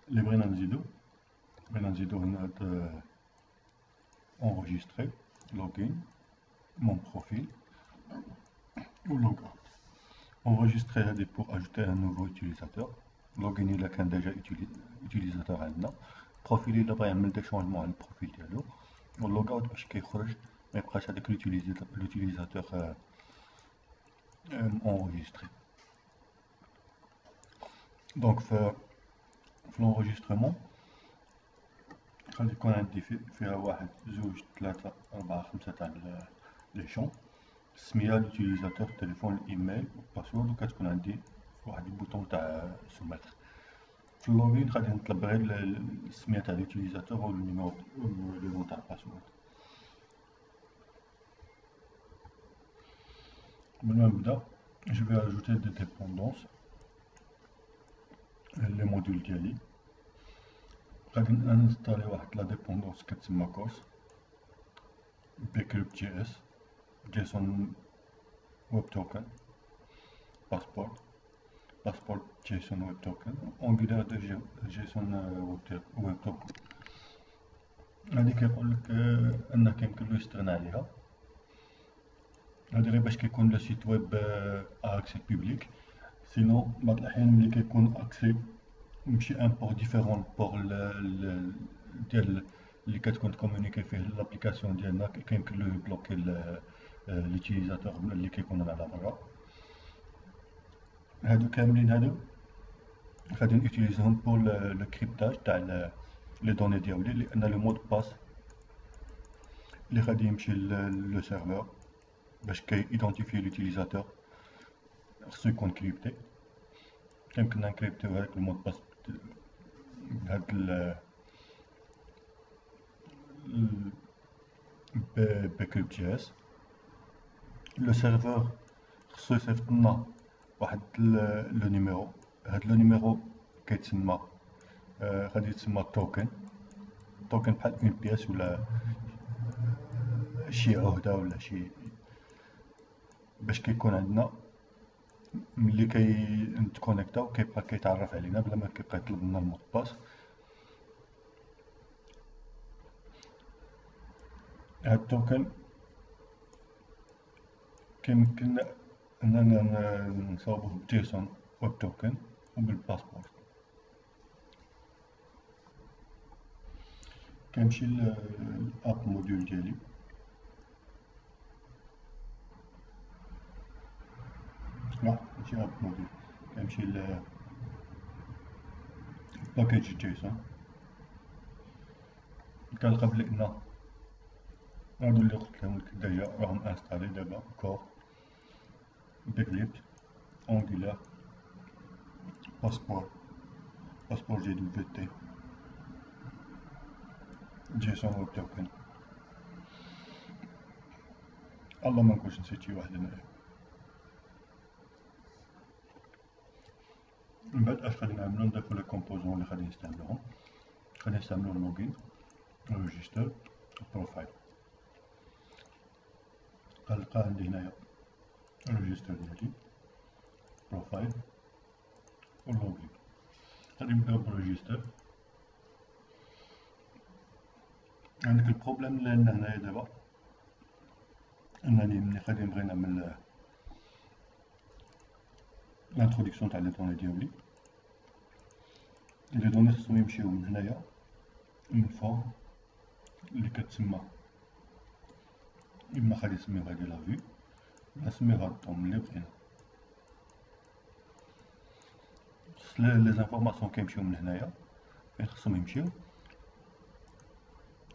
اللي بغينا نزيدو هنا هاد enregistrer login mon profil ou logout. Enregistrer هادي pour ajouter un nouveau utilisateur. login إلا كان déjà utilisateur عندنا. profil إلا بغا يعمل دي شونجمون على البروفيل ديالو. و logout باش كيخرج ميبقاش هداك l'utilisateur enregistré. Donc في l'enregistrement غادي يكون عندي فيها 1 2 3 4 5 تاع لي شون، السمية، لوتيليزاتور، التليفون، الايميل، الباسورد، وكتكون عندي واحد البوطون تاع سوميتر. في اللوغين غادي نطلب غير السمية تاع لوتيليزاتور و النيميرو لو نون تاع الباسورد. قبل ما نبدا جو في اجوتي دي ديبوندونس لي موديول ديالي. غادي نانستالي واحد لا ديبوندونس كتسمى كورس بكريبت جي اس، جيسون ويب توكن، باسبورت جيسون ويب توكن، انجولار دو جيسون ويب توكن. هادي كيقولك انه كيمكنلو يستغنى عليها. هادي غير باش كيكون لو سيت ويب اكسي بوبليك، سينو بعض الاحيان ملي كيكون اكسي ماشي ان بور ديفيرون بور ديال اللي كتكون تكومونيكي فيه لابليكاسيون ديالنا، كيمكنلو يبلوكي لوتيليزاتور اللي كيكون على برا. هادو كاملين هادو غادي نوتيليزيهم بور لو كريبتاج تاع لي دوني ديالي، لان لو مود باس اللي غادي يمشي لو سيرفور باش كي ايدونتيفي لوتيليزاتور خصو يكون كريبتي. يمكننا نكريبتيو هذاك المود باس بهاد بكريبت جي اس. لو سيرفور خصو يصيفط لنا واحد لو نيميرو، هاد لو نيميرو كيتسمى غادي يتسمى توكن بحال اون بياس ولا شي عهدة ولا شي، باش كيكون عندنا ملي نتكونيكتاو كيبقى كيتعرف علينا بلا ما كيبقى يطلب لنا المود باس. هاد التوكن كيمكن اننا نصاوبوه بجيسون ويب توكن وبالباسبورت. كنمشي للاب موديول ديالي، لا ماشي اب موديول، كنمشي لباكيج جيسون. كنلقى بلي ان هادو اللي قلت لهم لك ديجا راهم انستالي دابا، كور، بكريبت، انجولار، باسبور جي دبليو تي، جيسون ويب توكن. الله ما نكونش نسيت شي واحد هنايا. من بعد اش غادي نعملو؟ نضيفو لي كومبوزون اللي غادي نستعملوهم. غادي نستعملو اللوغين، ريجيستر، بروفايل. غنلقى عندي هنايا الريجيستر ديالي، بروفايل و اللوغين. غادي نبداو بالريجيستر. عندك البروبليم اللي عندنا هنايا دابا انني ملي غادي نبغي نعمل لانتروديكسيون تاع لي دوني ديالي، لي دوني خصهم يمشيو من هنايا من فورم اللي كتسمى اما غادي نسميوها ديال لا فيو ولا نسميوها الدوم اللي بغينا. لي زانفورماسيون كيمشيو من هنايا فين خصهم يمشيو،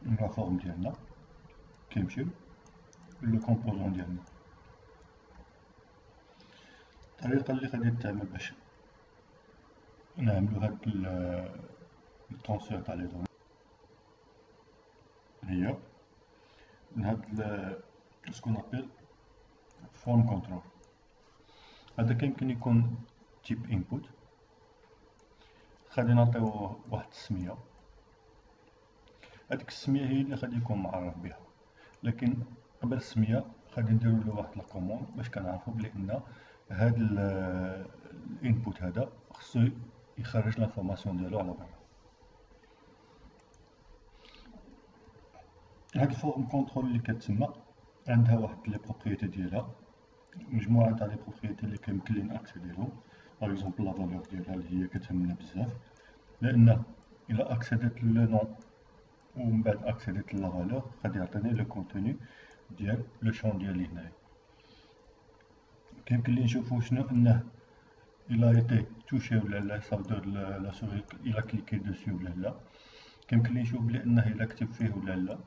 لا فورم ديالنا كيمشيو لو كومبوزون ديالنا. الطريقة اللي غادي نتعمل باش نعملو هاد الترونسفير تاع لي دوني هي من هاد سكون ابيل فورم كونترول. هذا كيمكن يكون تيب انبوت، غادي نعطيو واحد السمية، هاديك السمية هي اللي غادي يكون معرف بها، لكن قبل السمية غادي نديرو له واحد لا كوموند باش كنعرفو بلي ان هاد الانبوت هذا خصو يخرج لانفورماسيون ديالو على برا. هاد الفورم كونترول اللي كتسمى عندها واحد لي بروبريتي ديالها، مجموعه تاع لي بروبريتي اللي كيمكن لينا اكسيدي لهم. باغ اكزومبل لا فالور ديالها اللي هي كتهمنا بزاف، لان الا اكسيديت لو نون ومن بعد اكسيديت لا فالور غادي يعطيني لو كونتوني ديال لو شون ديالي هنايا. كيمكن لي نشوفو شنو انه الا ايتي توشي ولا لا، صافدور لا سوري الا كليكي دوسي ولا لا. كيمكن لي نشوف بانه الا كتب فيه ولا لا.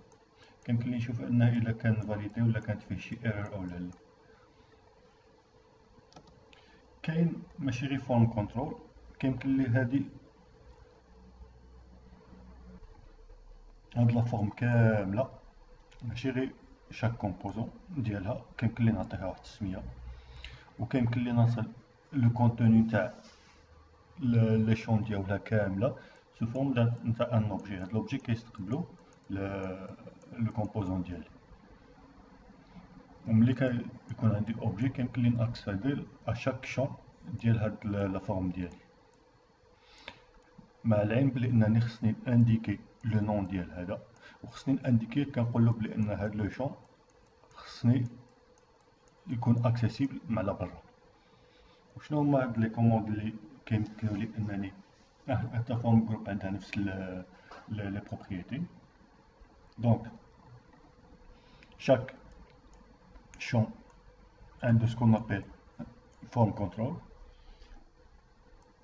كيمكن لي نشوف انه الا كان فاليدي ولا كانت فيه شي ايرور او لا. كاين ماشي غير فورم كنترول، كيمكن لي هاد لا فورم كامله ماشي غير شاك كومبوزون ديالها كيمكن لي نعطيها واحد السميه، وكيمكن لي نصل لو كونتوني تاع لي شون ديالها كامله سو فورم تاع ان اوبجي. هاد لوبجي كيستقبلو لو كومبوزون ديالي، وملي كيكون عندي اوبجي كيمكن لي ناكسيدي اشاك شون ديال هاد لا فورم ديالي، مع العلم بلي انني خصني انديكي لو نون ديال هذا، وخصني انديكي كنقولو بلي ان هاد لو شون خصني يكون اكسيسيبل مع برا. وشنو هما هاد لي كوموند اللي كيمكنوا لي انني حتى فورم جروب عندها نفس لي بروبريتي. دونك chaque champ a de ce qu'on appelle forme contrôle,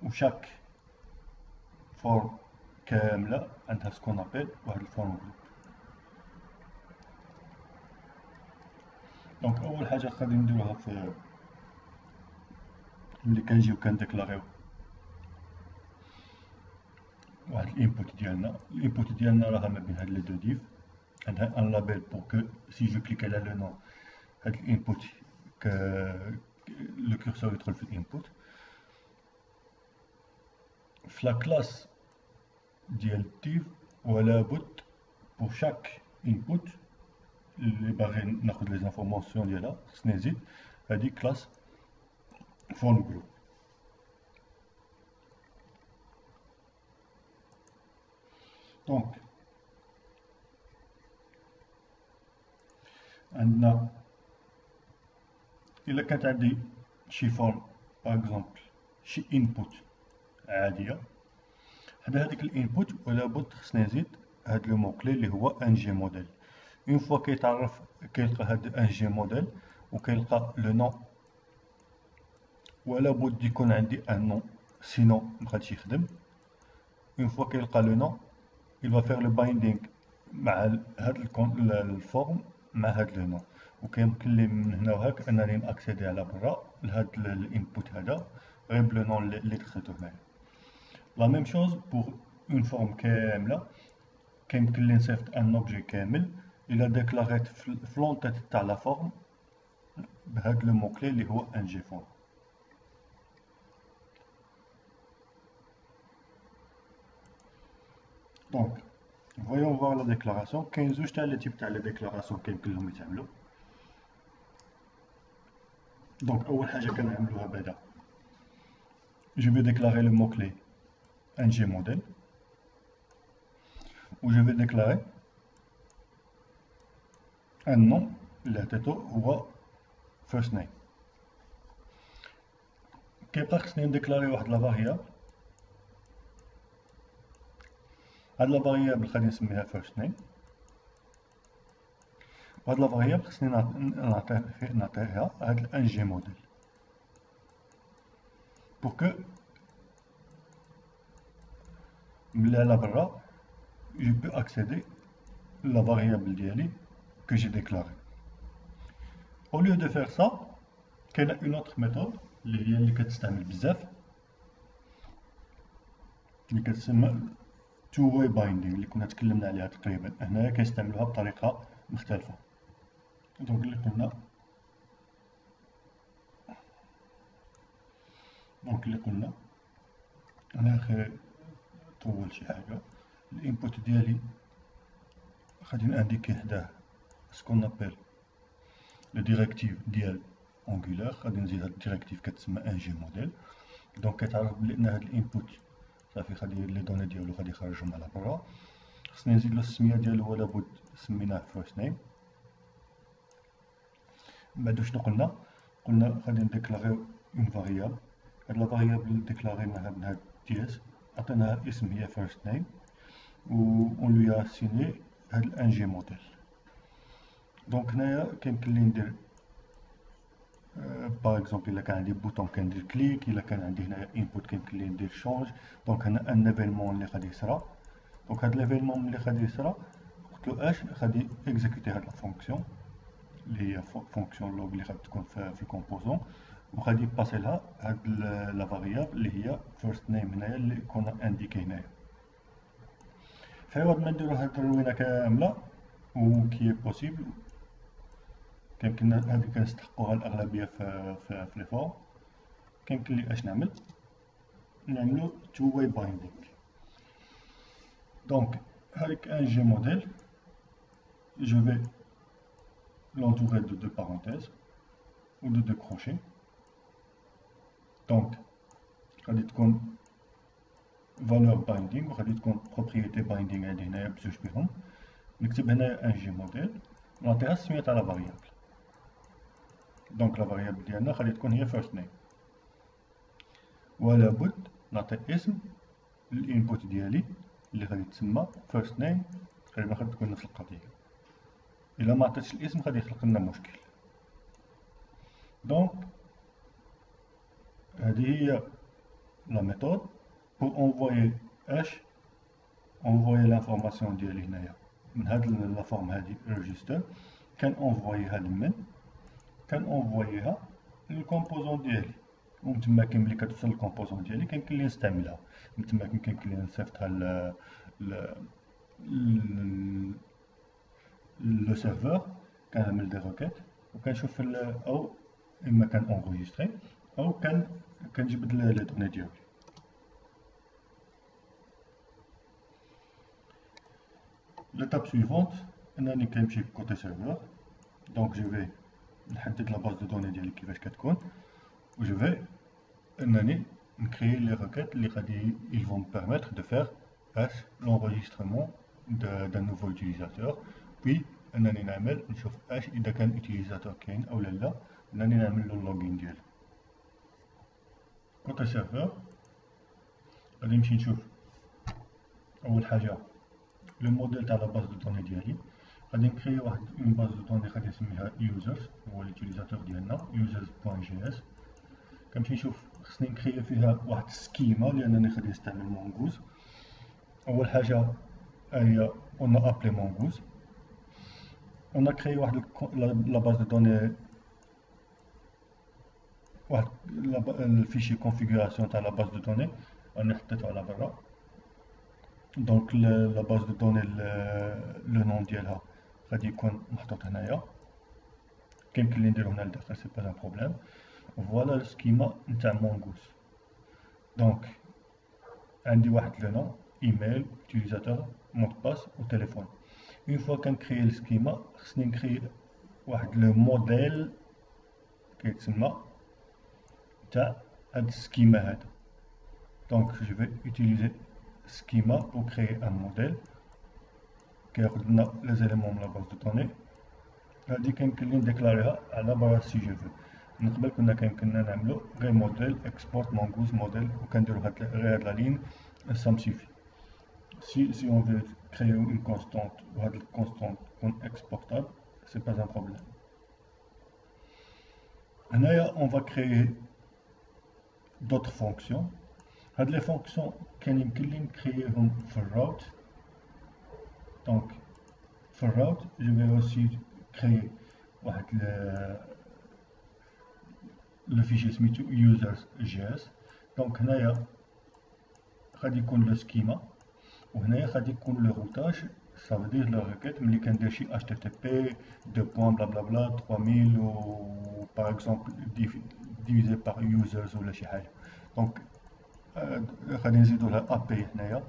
ou chaque forme كاملة عندها ce qu'on appelle واحد الفورم جروب. دونك أول حاجة غادي نديروها في ملي كنجيو كنديكلاغيو واحد الانبوت ديالنا. الانبوت ديالنا راها ما بين هاد لي دو ديف، عندها ان لابيل بور كو سي جو كليك على لو نون هاد الانبوت لو كورسور يدخل في الانبوت. في لا كلاس ديال الديف ولا بد بور شاك انبوت اللي باغي ناخد لي زانفورماسيون ديالها خصني نزيد هادي كلاس فورم جروب. دونك عندنا الا كانت عندي شي فورم باغ اكزومبل شي انبوت عاديه، حدا هذيك الانبوت ولا بد خصني نزيد هاد لو مو كلي اللي هو ان جي موديل. اون فوا كيتعرف كيلقى هاد ان جي موديل وكيلقى لو نون، ولا بد يكون عندي ان نون سينو مغاديش يخدم. اون فوا كيلقى لو نون il va faire le binding مع هاد الفورم مع هاد لو نون، وكيمكن لي من هنا وهاك انني ناكسيدي على برا لهاد الانبوت هذا غير بلو نون اللي دخلته هنايا. لا ميم شوز بور اون فورم كامله، كيمكن لي نصيفط ان اوبجي كامل الى ديكلاريت في لونتيت تاع لا فورم بهاد لو مو كلي اللي هو ان جي فورم. دونك voyons voir la déclaration. كاين زوج تاع لي تيب تاع لي ديكلاراسيون كيمكن لهم يتعملوا. دونك اول حاجه كنعملوها بعدا je vais déclarer le mot clé ng model و je vais déclarer un nom اللي عطيتو هو first name. كيبقى خصني نديكلاري واحد لا فاريابل، هاد لا فاريابل غادي نسميها first name، وهاد لا فاريابل خصني نعطيها هاد الان جي موديل بور كو ملي على برا جو بو اكسيدي لا فاريابل ديالي كو جي ديكلاري. او ليو دو فير سا كاينه اون اوتر ميثود اللي هي اللي كتستعمل بزاف اللي كتسمى تو واي بايندينغ اللي كنا تكلمنا عليها تقريبا. هنايا كيستعملوها بطريقه مختلفه. دونك اللي قلنا انا خير طول شي حاجه. الانبوت ديالي غادي نانديكي حداه سكون ابل لو ديريكتيف ديال انجولار، غادي نزيد هاد الديريكتيف كتسمى ان جي موديل. دونك كتعرف بلي ان هاد الانبوت صافي غادي لي دوني ديالو غادي يخرجهم على برا. خصني نزيد له السميه ديالو هو لابد سميناه فيرست نيم. بعد شنو قلنا غادي نديكلاريو اون فاريابل. هاد لا فاريابل ديكلاريناها بهاد دي اس، عطيناها اسم هي فيرست نيم، و اون لوي اسيني هاد الان جي موديل. دونك هنايا كيمكن لي ندير باغ اكزومبل الا كان عندي بوطون كندير كليك، الا كان عندي هنايا انبوت كيمكن لي ندير شونج. دونك هنا ان ايفينمون اللي غادي يصرا، دونك هاد ليفينمون اللي غادي يصرا قلتلو اش غادي اكزيكوتي هاد لا فونكسيون اللي هي فونكسيون لوغ اللي غادي تكون في الكومبوزون، وغادي يباسي لها هاد لا فاريابل اللي هي فيرست نيم هنايا اللي كنا انديكي هنايا. فعوض ما نديرو هاد الروينه كامله وكي بوسيبل كيمكن هادي كنستحقوها الاغلبيه في لي فورم، كيمكن لي اش نعملو تو واي بايندينغ. دونك avec un G modèle, je vais l'entourer de deux parenthèses ou de deux crochets. Donc, غادي تكون valeur binding وغادي تكون propriété binding عندي هنايا بزوج بهم. نكتب هنايا un G modèle ونعطيها السمية تاع لا فاريابل. دونك لا فاريابل ديالنا غادي تكون هي first name، ولا بد نعطي اسم الانبوت ديالي اللي غادي تسمى first name. تقريبا غادي تكون نفس القضيه، الا ما عطيتش الاسم غادي يخلق لنا مشكل. دونك هذه هي لا ميثود بور انفويي اش انفويي لانفورماسيون ديالي هنايا من هاد لا فورم هادي ريجستر. كان انفوييها لمن كان انفوييها للكومبوزون ديالي، ومن تما كاين ملي كتوصل للكومبوزون ديالي كيمكن لي نستعملها. من تما كيمكن لي نصيفطها لو سيرفور، كنعمل دي روكيت وكنشوف او اما كان انغويستري او كنجبد لي دوني ديالي. l'étape suivante انني كنمشي كوتي سيرفور. دونك جو في نحدد لا باز دو دوني ديالي كيفاش كتكون، و جو في انني نكري لي روكيت اللي غادي ils vont me permettre de faire l'enregistrement d'un nouveau utilisateur. puis انني نعمل نشوف اش اذا كان utilisateur كاين او لا، انني نعمل له اللوغين ديالو. كوتي سيرفور غادي نمشي نشوف اول حاجه لو موديل تاع لا باز دو دوني ديالي. غادي نكري واحد اون باز دو دوني غادي نسميها users، هو اليوتيليزاتور ديالنا users.js. كنمشي نشوف خصني نكري فيها واحد السكيما لانني غادي نستعمل مونغوز. اول حاجه هي اون ابلي مونغوز، اون كري واحد لا باز دو دوني، واحد الفيشي كونفيغوراسيون تاع لا باز دو دوني راني حطيتو على برا. دونك لا باز دو دوني لو نون ديالها غادي يكون محطوط هنايا، كيمكن لي نديرو هنا لداخل سي با ان بروبليم. فوالا السكيما نتاع مونغوز. دونك عندي واحد لو نون، ايميل، utilisateur، مود باس و تليفون. اون فوا كنكري السكيما خصني نكري واحد لو موديل كيتسمى تاع هاد السكيما هذا. دونك جو في utiliser schema pour créer un modèle كياخد لنا لي زيليمون من لا باز دو دوني. هادي كيمكن لي نديكلاريها على برا سي جو في. من قبل كنا كيمكننا نعملو غير موديل اكسبورت مونغوز موديل وكنديرو غير هاد لا لين سا مسيفي. si on veut créer une constante ou هاد الكونستانت تكون exportable c'est pas un problème. هنايا on va créer d'autres fonctions. هاد لي فونكسيون كان يمكن لي نكرييهم في الراوت. دونك في الراوت جو في اوسي كريي واحد لو فيشي سميتو users.js. دونك هنايا غادي يكون لو سكيما، وهنايا غادي يكون لو روتاج. ça veut dire لو ريكيت ملي كندير شي http دو بوين بلا بلا بلا 3000 و باغ اكزومبل ديفيزي بار users ولا شي حاجه. دونك غادي نزيدو لها ابي هنايا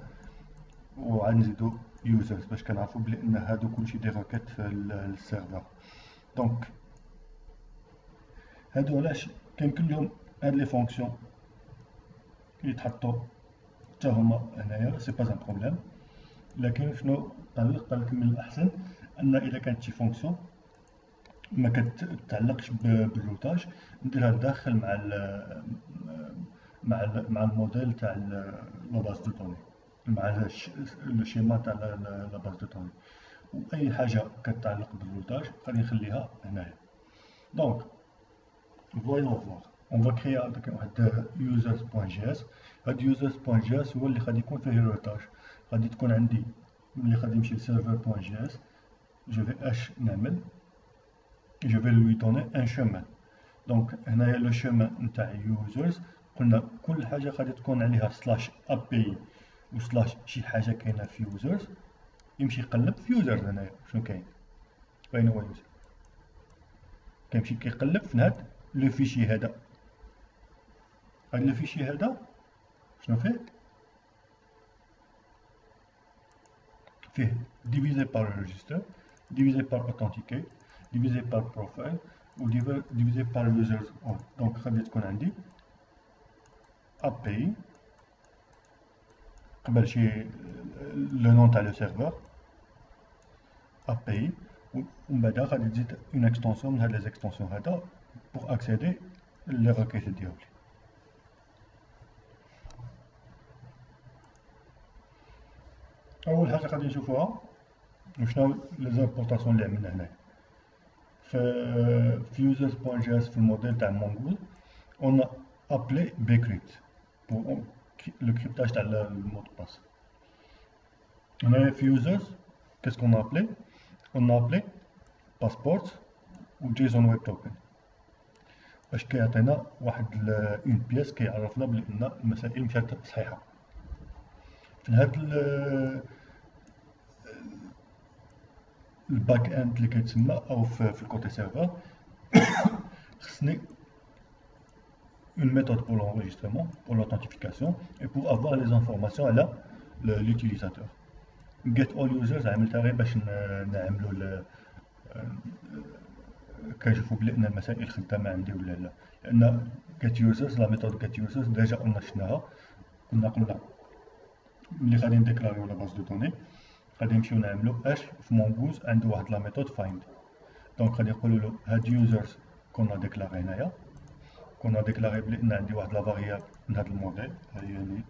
وعاد نزيدو users باش كنعرفو بلي ان هادو كلشي دي روكيت في السيرفر. دونك هادو علاش كيمكن لهم هاد لي فونكسيون يتحطو حتى هما هنايا سي با ان بروبليم. لكن شنو قالك من الأحسن أن إذا كانت شي فونكسيون ما كتعلقش بالروتاج نديرها داخل مع الموديل تاع لا باز دو دوني، مع لو شيما تاع لا باز دو دوني، واي حاجه كتعلق بالروتاج غادي نخليها هنايا. دونك فويون فوار اون فا كريا واحد users.js. هاد users.js هو اللي غادي يكون فيه الروتاج. غادي تكون عندي ملي غادي نمشي لسيرفر.js جو في اش نعمل je vais lui donner un chemin. Donc هنايا لو chemin نتاع users قلنا كل حاجه غادي تكون عليها سلاش API و سلاش شي حاجه كاينه في users يمشي يقلب في users. هنايا شنو كاين؟ باين هو user كيمشي كيقلب في هاد لو فيشي هذا. هاد لو فيشي هذا شنو فيه؟ فيه divisé par le register, divisé par authentiqué, divisé par profile ou divisé par users all. Donc غادي تكون عندي API قبل شي لو نون تاع لو سيرفور API ومن بعد غادي تزيد اون اكستونسيون من هاد لي زيكستونسيون هذا بوغ اكسيدي لي ريكيت ديالي. اول حاجه غادي نشوفوها وشنو لي زامبورطاسيون اللي عملنا هنايا في users.js في الموديل تاع مونغول on a appelé bcrypt pour le cryptage تاع المود باس. هنايا في users qu'est-ce qu'on a appelé? On a appelé passport و JSON web token باش كيعطينا واحد اون بيس كيعرفنا بلي ان المسائل مشات صحيحه. في هاد الباك اند اللي كيتسمى او في الكوتي سيرفر خصني une méthode pour l'enregistrement, pour l'authentification et pour avoir les informations على l'utilisateur. get all users عملتها غير باش نعملوا كنشوفوا بلي ان المسائل خدامه عندي ولا لا، لان get users لا ميثود get users ديجا قلنا شفناها. قلنا ملي غادي نديكلاريو لا باز دو دوني غادي نمشيو نعملو اش في مونغوز عنده واحد لا ميثود فايند. دونك غادي نقولوا له هاد يوزرز كنا ديكلاري هنايا كنا ديكلاري بلي ان عندي واحد لا فاريابل من هاد الموديل هي يعني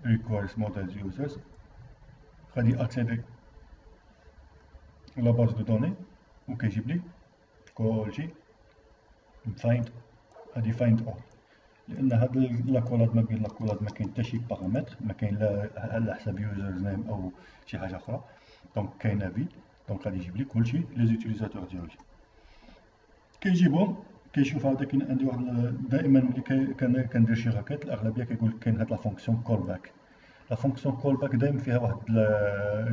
requires models users غادي اكسيدي لا باز دو دوني وكيجيب لي كلشي فايند. هادي فايند اول لان هاد لاكولاد ما بين لاكولاد ما كاين حتى شي بارامتر، ما كاين لا على حساب يوزرز نيم او شي حاجه اخرى. دونك كاينه في دونك غادي يجيب لي كلشي لي زوتيليزاتور ديالي كيجيبهم كيشوف هذا. كاين عندي واحد دائما ملي كندير شي راكيت الاغلبيه كيقول لك كاين هاد لا فونكسيون كول باك. لا فونكسيون كول باك دائما فيها واحد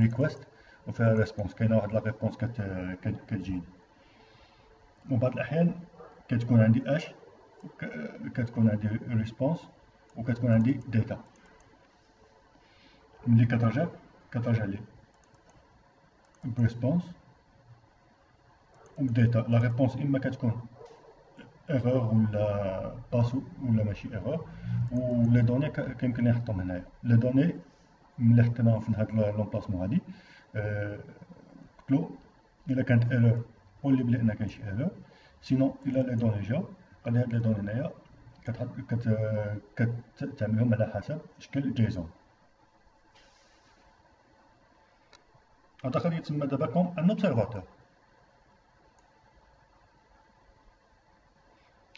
ريكويست وفيها ريسبونس، كاينه واحد لا ريبونس كتجيني. وبعض الاحيان كتكون عندي اش كتكون عندي ريسبونس وكتكون عندي داتا. ملي كترجع لي بريسبونس وداتا. لا ريبونس اما كتكون ايرور ولا باسو ولا ماشي ايرور. و لي دوني كيمكن نحطهم هنايا. لي دوني ملي حطيناهم في هاد لومبلاسمون هادي قلتلو الا كانت ايرور قول لي بلي ان كاين شي ايرور، سينو الا لي دوني جاو غادي هاد لي دوني هنايا كتعملهم على حسب شكل جيسون. هذا غادي يتسمى دابا كوم ان اوبسيرفاتور،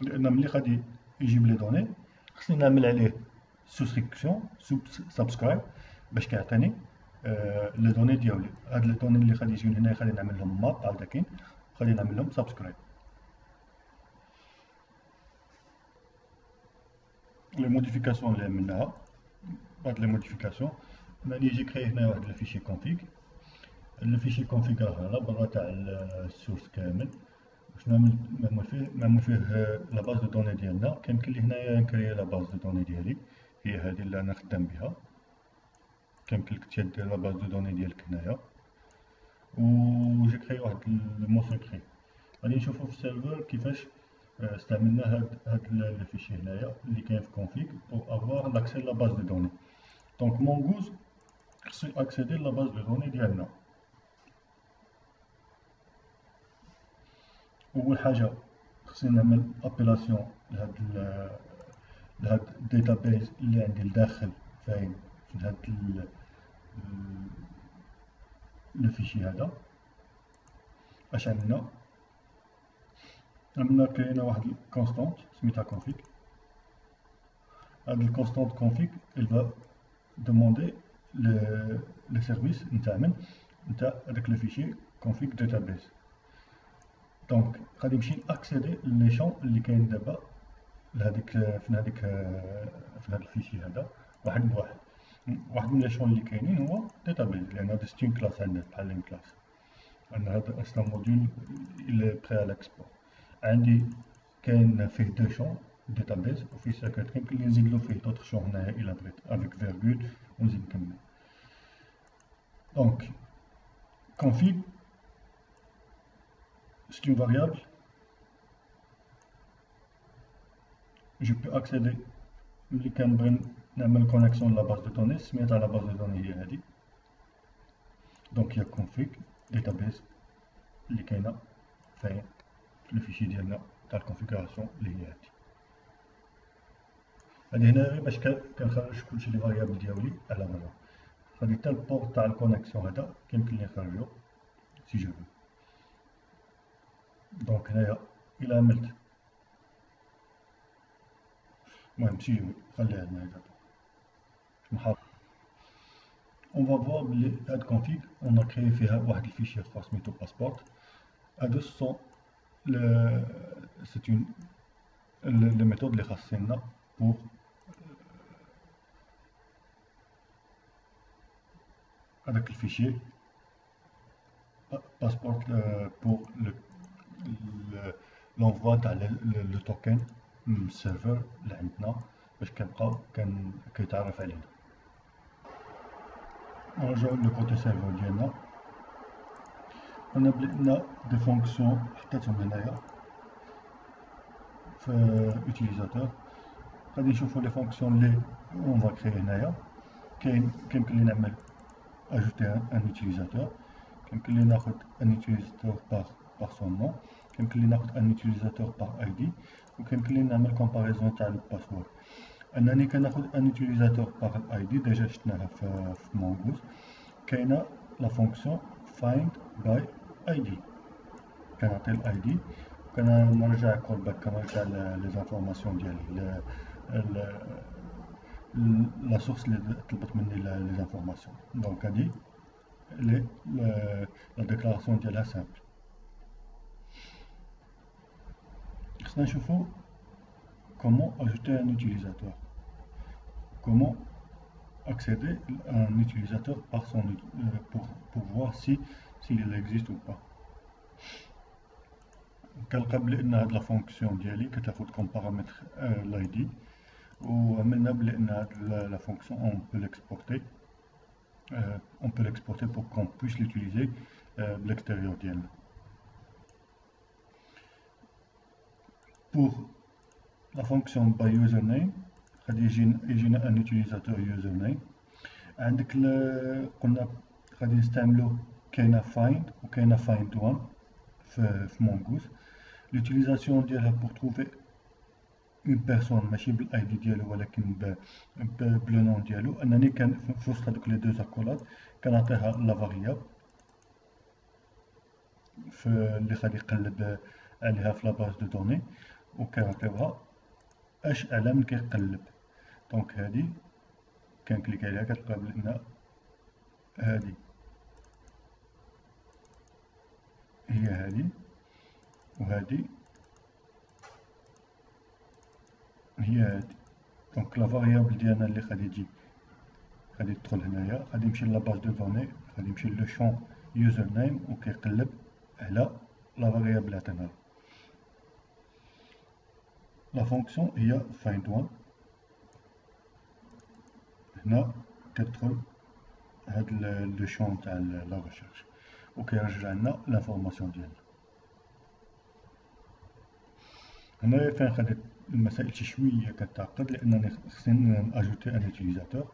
لان ملي غادي يجيب لي دوني خصني نعمل عليه سوسكريبسيون سبسكرايب باش كيعطيني لي دوني ديالي. هاد لي دوني اللي غادي يجيو هنا غادي نعمل لهم ماب عاوداكين غادي نعمل لهم سبسكرايب. لي موديفيكاسيون اللي عملناها هاد لي موديفيكاسيون ملي يجي كري هنا واحد الفيشي كونفيغ. الفيشي كونفيغ هذا برا تاع السورس كامل شنو معمول فيه لا باز دو دوني ديالنا. كيمكن لي هنايا نكري لا باز دو دوني ديالي هي هذه اللي انا خدام بها. كيمكن لك تدير لا باز دو دوني ديالك هنايا و جي كري واحد المو سيكري. غادي نشوفو في السيرفر كيفاش استعملنا هاد الفيشي هنايا اللي كاين في config pour avoir l'accès à la base de données. Donc mongoose خصني اكسيدي لا باز دو دوني ديالنا. اول حاجه خصني نعمل ابيلاسيون لهاد الداتابيز اللي عندي لداخل فاين في هاد لو فيشي هذا. اش عملنا كاينه واحد الكونستانت سميتها config. هاد الكونستانت config il va demander le service نتاع هذاك لو فيشي config database. دونك غادي نمشي اكسيدي لي شون اللي كاين دابا لهاديك في هذا الفيشي هذا واحد بواحد. واحد من لي شون اللي كاينين هو database لان هذا ستين كلاس عندنا بحال لين كلاس. عندنا هذا اصلا موديول il est prêt à l'export. عندي كاين فيه دو شون database وفيه سكرت يمكن لي نزيد له فيه دوطخ شون هنايا الى بغيت افيك فيرغول ونزيد نكمل. دونك config c'est une variable. Je peux accéder ملي كنبغي نعمل كونيكسيون لا باز دو دوني سميتها لا باز دو دوني هي هادي. دونك هي config database اللي كاينه فين في الفيشي ديالنا تاع الكونفيغوراسيون اللي هي هادي. هادي هنا غير باش كنخرج كلشي لي فاريابل ديالي على برا. غادي حتى البورت تاع الكونيكسيون هذا كيمكن لي نخرجو سي جو. دونك هنايا الى عملت المهم سي جو خليها هنايا دابا نحط. On va voir بلي هاد config on a créé فيها واحد الفيشي اخر سميتو passport. هادو سون c'est une les méthodes اللي خاصيننا pour هذاك الفيشي passport pour l'envoi تاع لو توكن من السيرفر اللي عندنا باش كنبقاو كيتعرف علينا. نرجعو للكوتي سيرفر ديالنا. قلنا بلي عندنا دي فونكسيون حطيتهم هنايا في utilisateur. غادي نشوفو لي فونكسيون اللي اون فا كريي هنايا. كيمكن لي نعمل اجوتي ان utilisateur. كيمكن لي ناخد ان utilisateur par son nom. كيمكن لي ناخد ان utilisateur par ID. وكيمكن لي نعمل كومباريزون تاع الباسورد. انني كناخد ان utilisateur par ID ديجا شفناها في مونغوز. كاينه لا فونكسيون find by ID. كنعطي الاي دي كنرجع كول باك كنرجع لي زانفورماسيون ديالي لا سورس اللي طلبت مني لي زانفورماسيون. دونك هادي لا ديكلاراسيون ديالها سامبل. خصنا نشوفو comment ajouter un utilisateur, comment accéder à un utilisateur par son pour voir s'il existe ou pas. كنلقى بلي ان هاد لا فونكسيون ديالي كتاخد كوم بارامتر لاي دي وعملنا بلي ان هاد لا فونكسيون on peut l'exporter pour qu'on puisse l'utiliser de l'extérieur ديالنا. Pour la fonction by username غادي يجينا un utilisateur username. عندك قلنا غادي نستعملو كاينه find وكاينه find one في mongoose. l'utilisation ديالها pour trouver une personne ماشي بالاي دي ديالو ولكن بلو نون ديالو. انني كان في وسط هذوك لي دو زاكولات كنعطيها لا فاريابل في اللي غادي يقلب عليها في لا باز دو دوني وكنعطيوها اش على من كيقلب. دونك هادي كنكليك عليها كتلقى بان هادي هي هادي وهادي هي هادي. دونك لا فاريابل ديالنا اللي غادي تدخل هنايا غادي يمشي لا باز دو دوني غادي يمشي لو شون يوزر نيم وكيقلب على لا فاريابل اللي عطيناها. لا فونكسيون هي find one. هنا كتدخل هاد لو شون تاع لا ريشيرش وكيرجع لنا لانفورماسيون ديالنا. هنايا فين خديت المسائل شي شويه كتعقد لانني خصني اجوتي ان utilisateur.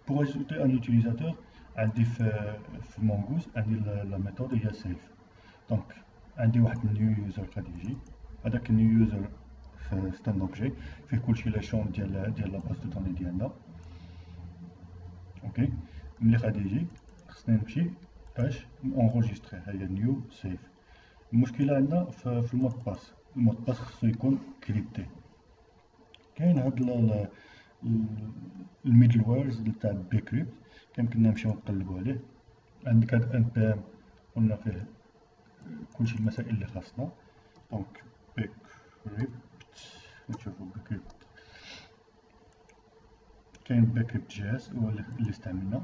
pour ajouter un utilisateur عندي في Mongoose عندي la méthode هي save. donc عندي واحد new user غادي يجي، هذاك new user c'est un objet فيه كلشي لي شون ديال لا باز دو دوني ديالنا. اوكي ملي غادي يجي خصني نمشي باش نونغوجيستري، هي نيو سيف. المشكله عندنا في المود باس، المود باس خصو يكون كريبتي. كاين هاد الميدل ويرز تاع بيكريبت كيمكننا نمشيو نقلبو عليه. عندك هاد ان بي ام قلنا فيه كلشي المسائل اللي خاصنا. دونك بيكريبت نشوفو بيكريبت، كاين بيكريبت جي اس هو اللي استعملنا.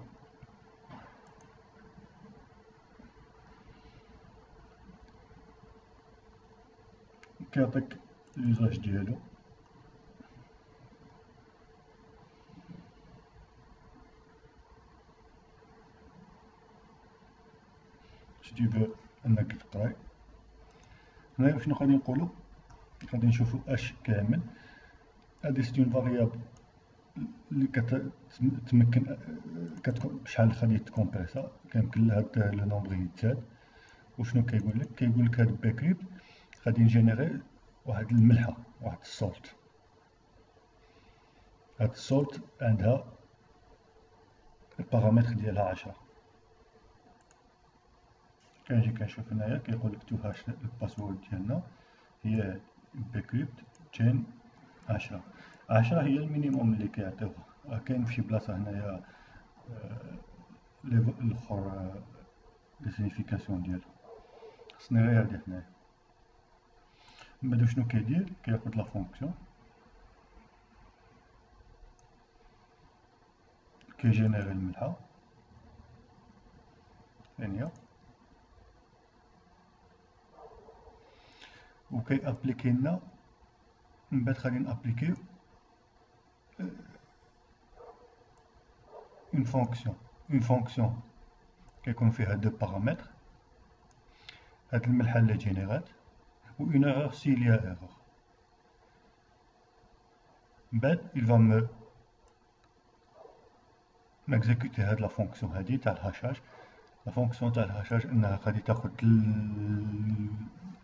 كيعطيك اليوزاج ديالو، tu veux انك تقراي. هنايا شنو غادي نقولو؟ غادي نشوفو اش كامل. هادي سي اون فاريابل اللي كتمكن شحال غادي تكومبريسا، كيمكن لها هاد لو نومبر يتزاد. وشنو كيقول لك؟ كيقول لك هاد بيكريبت غادي نجينيري واحد الملحه، واحد السولت. هاد السولت عندها البارامتر ديالها 10. كنجي كنشوف هنايا كيقول لك تو هاش الباسورد ديالنا هي بيكريبت تشين 10. 10 هي المينيموم اللي كيعطيوها. كاين فشي بلاصه هنايا الاخر لي سينيفيكاسيون ديالها خصني غير هادي هنايا. من بعد شنو كيدير؟ كياخد لا فونكسيون كيجينيري الملحه ثانيه، وكي ابليكي لنا. من بعد غادي نابليكيو اون فونكسيون كيكون فيها دو بارامتر، هاد الملحه اللي جينيرات و اون ايرور سي ليا ايرور. من بعد il va m'exécuter هاد لا فونكسيون هادي تاع الهاشاج. لا فونكسيون تاع الهاشاج انها غادي تاخد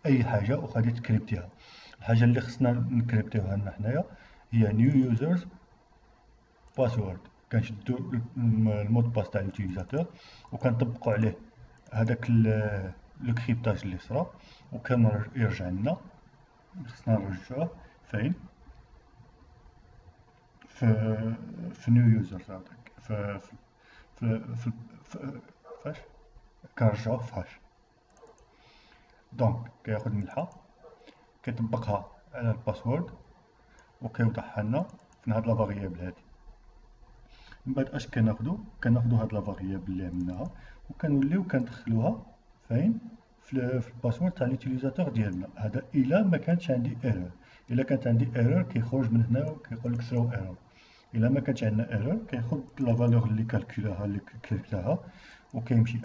اي حاجه وغادي تكريبتيها. الحاجه اللي خصنا نكريبتيوها لنا حنايا هي نيو يوزرز باسورد. كنشدو المود باس تاع اليوتيليزاتور وكنطبقوا عليه هذاك لو كريبتاج اللي صرا، وكان يرجع لنا. خصنا نرجعوه فين؟ في نيو يوزرز. هذاك في فاش كنرجعوه في هاش. دونك كياخد ملحه كيطبقها على الباسورد وكيوضعها لنا في هاد لا فاريابل هادي. من بعد اش كناخدو هاد لا فاريابل اللي عملناها وكنوليو كندخلوها فين؟ في الباسورد تاع ليوتيليزاتور ديالنا. هذا الا ما كانتش عندي ايرور. الا كانت عندي ايرور كيخرج من هنا وكيقول لك ثرو ايرور. الا ما كانتش عندنا ايرور كياخد لا فالور اللي كالكولاها اللي كريبتاها وكيمشي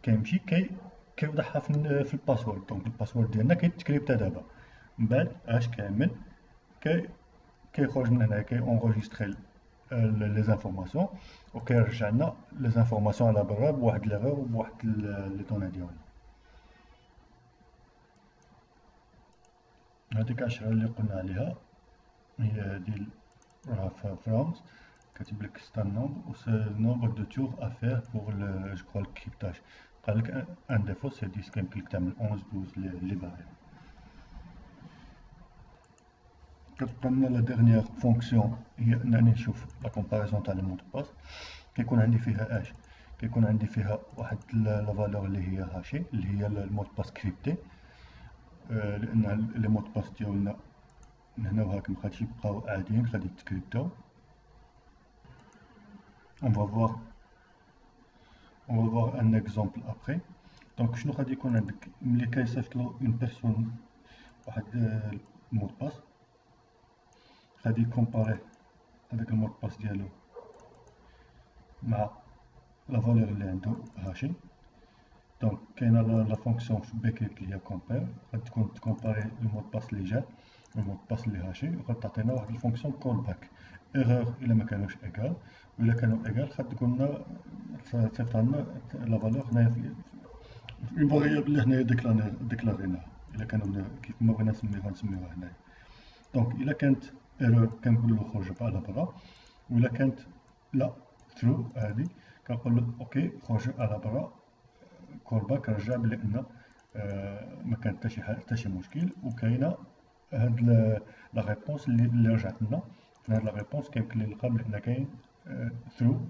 كيمشي كيوضعها في الباسورد. دونك الباسورد ديالنا كيتكريبتا دابا. من بعد اش كامل كيخرج من هنا اونغوجيستري لي زانفورماسيون وكيرجع لنا لي زانفورماسيون على برا بواحد ليغور وبواحد لي دوني ديالنا. هذيك 10 اللي قلنا عليها هي ديال راها فرامز كاتب لك ستا نومبر و سي نومبر دو تور ا فير بور جو كرو الكريبتاج. قال لك ان ديفو سي 10 كيمكن لك تعمل 11 12 لي فاريابل. كتبقى لنا لا ديرنيير فونكسيون هي انني نشوف لا كومباريزون تاع لي مود باس. كيكون عندي فيها اش؟ كيكون عندي فيها واحد لا فالور اللي هي هاشي اللي هي المود باس كريبتي، لان لي مود باس ديالنا من هنا وهاك مغاديش يبقاو عاديين، غادي يتكريبتاو. on va voir un exemple après. دونك شنو غادي يكون عندك ملي كيصيفطلو اون بيرسون واحد المود باس، غادي يكومباري هذاك المود باس ديالو مع لا فالور اللي عنده هاشي. دونك كاينه لا فونكسيون في بيكريبت اللي هي كومبير، غادي تكون تكومباري المود باس اللي جا والمود باس اللي هاشي، وغادي تعطينا واحد الفونكسيون كول باك. ايغور الا ما كانوش ايكال، وإلا كانوا ايكال تقول لنا تصيفط لنا لا فالور هنايا في اون فاريابل اللي هنايا ديكلاريناها، الا كانوا كيف ما بغينا نسميوها هنايا. دونك الا كانت ايرور كنقول له خرج على برا، وإلا كانت لا ترو هادي كنقول له اوكي خرج على برا، كورباك رجع بلي ان ما كان حتى شي مشكل. وكاينه هاد لا ريبونس اللي رجعت لنا. في هاد لا ريبونس كيمكن لي نلقى بلي ان كاين ثرو،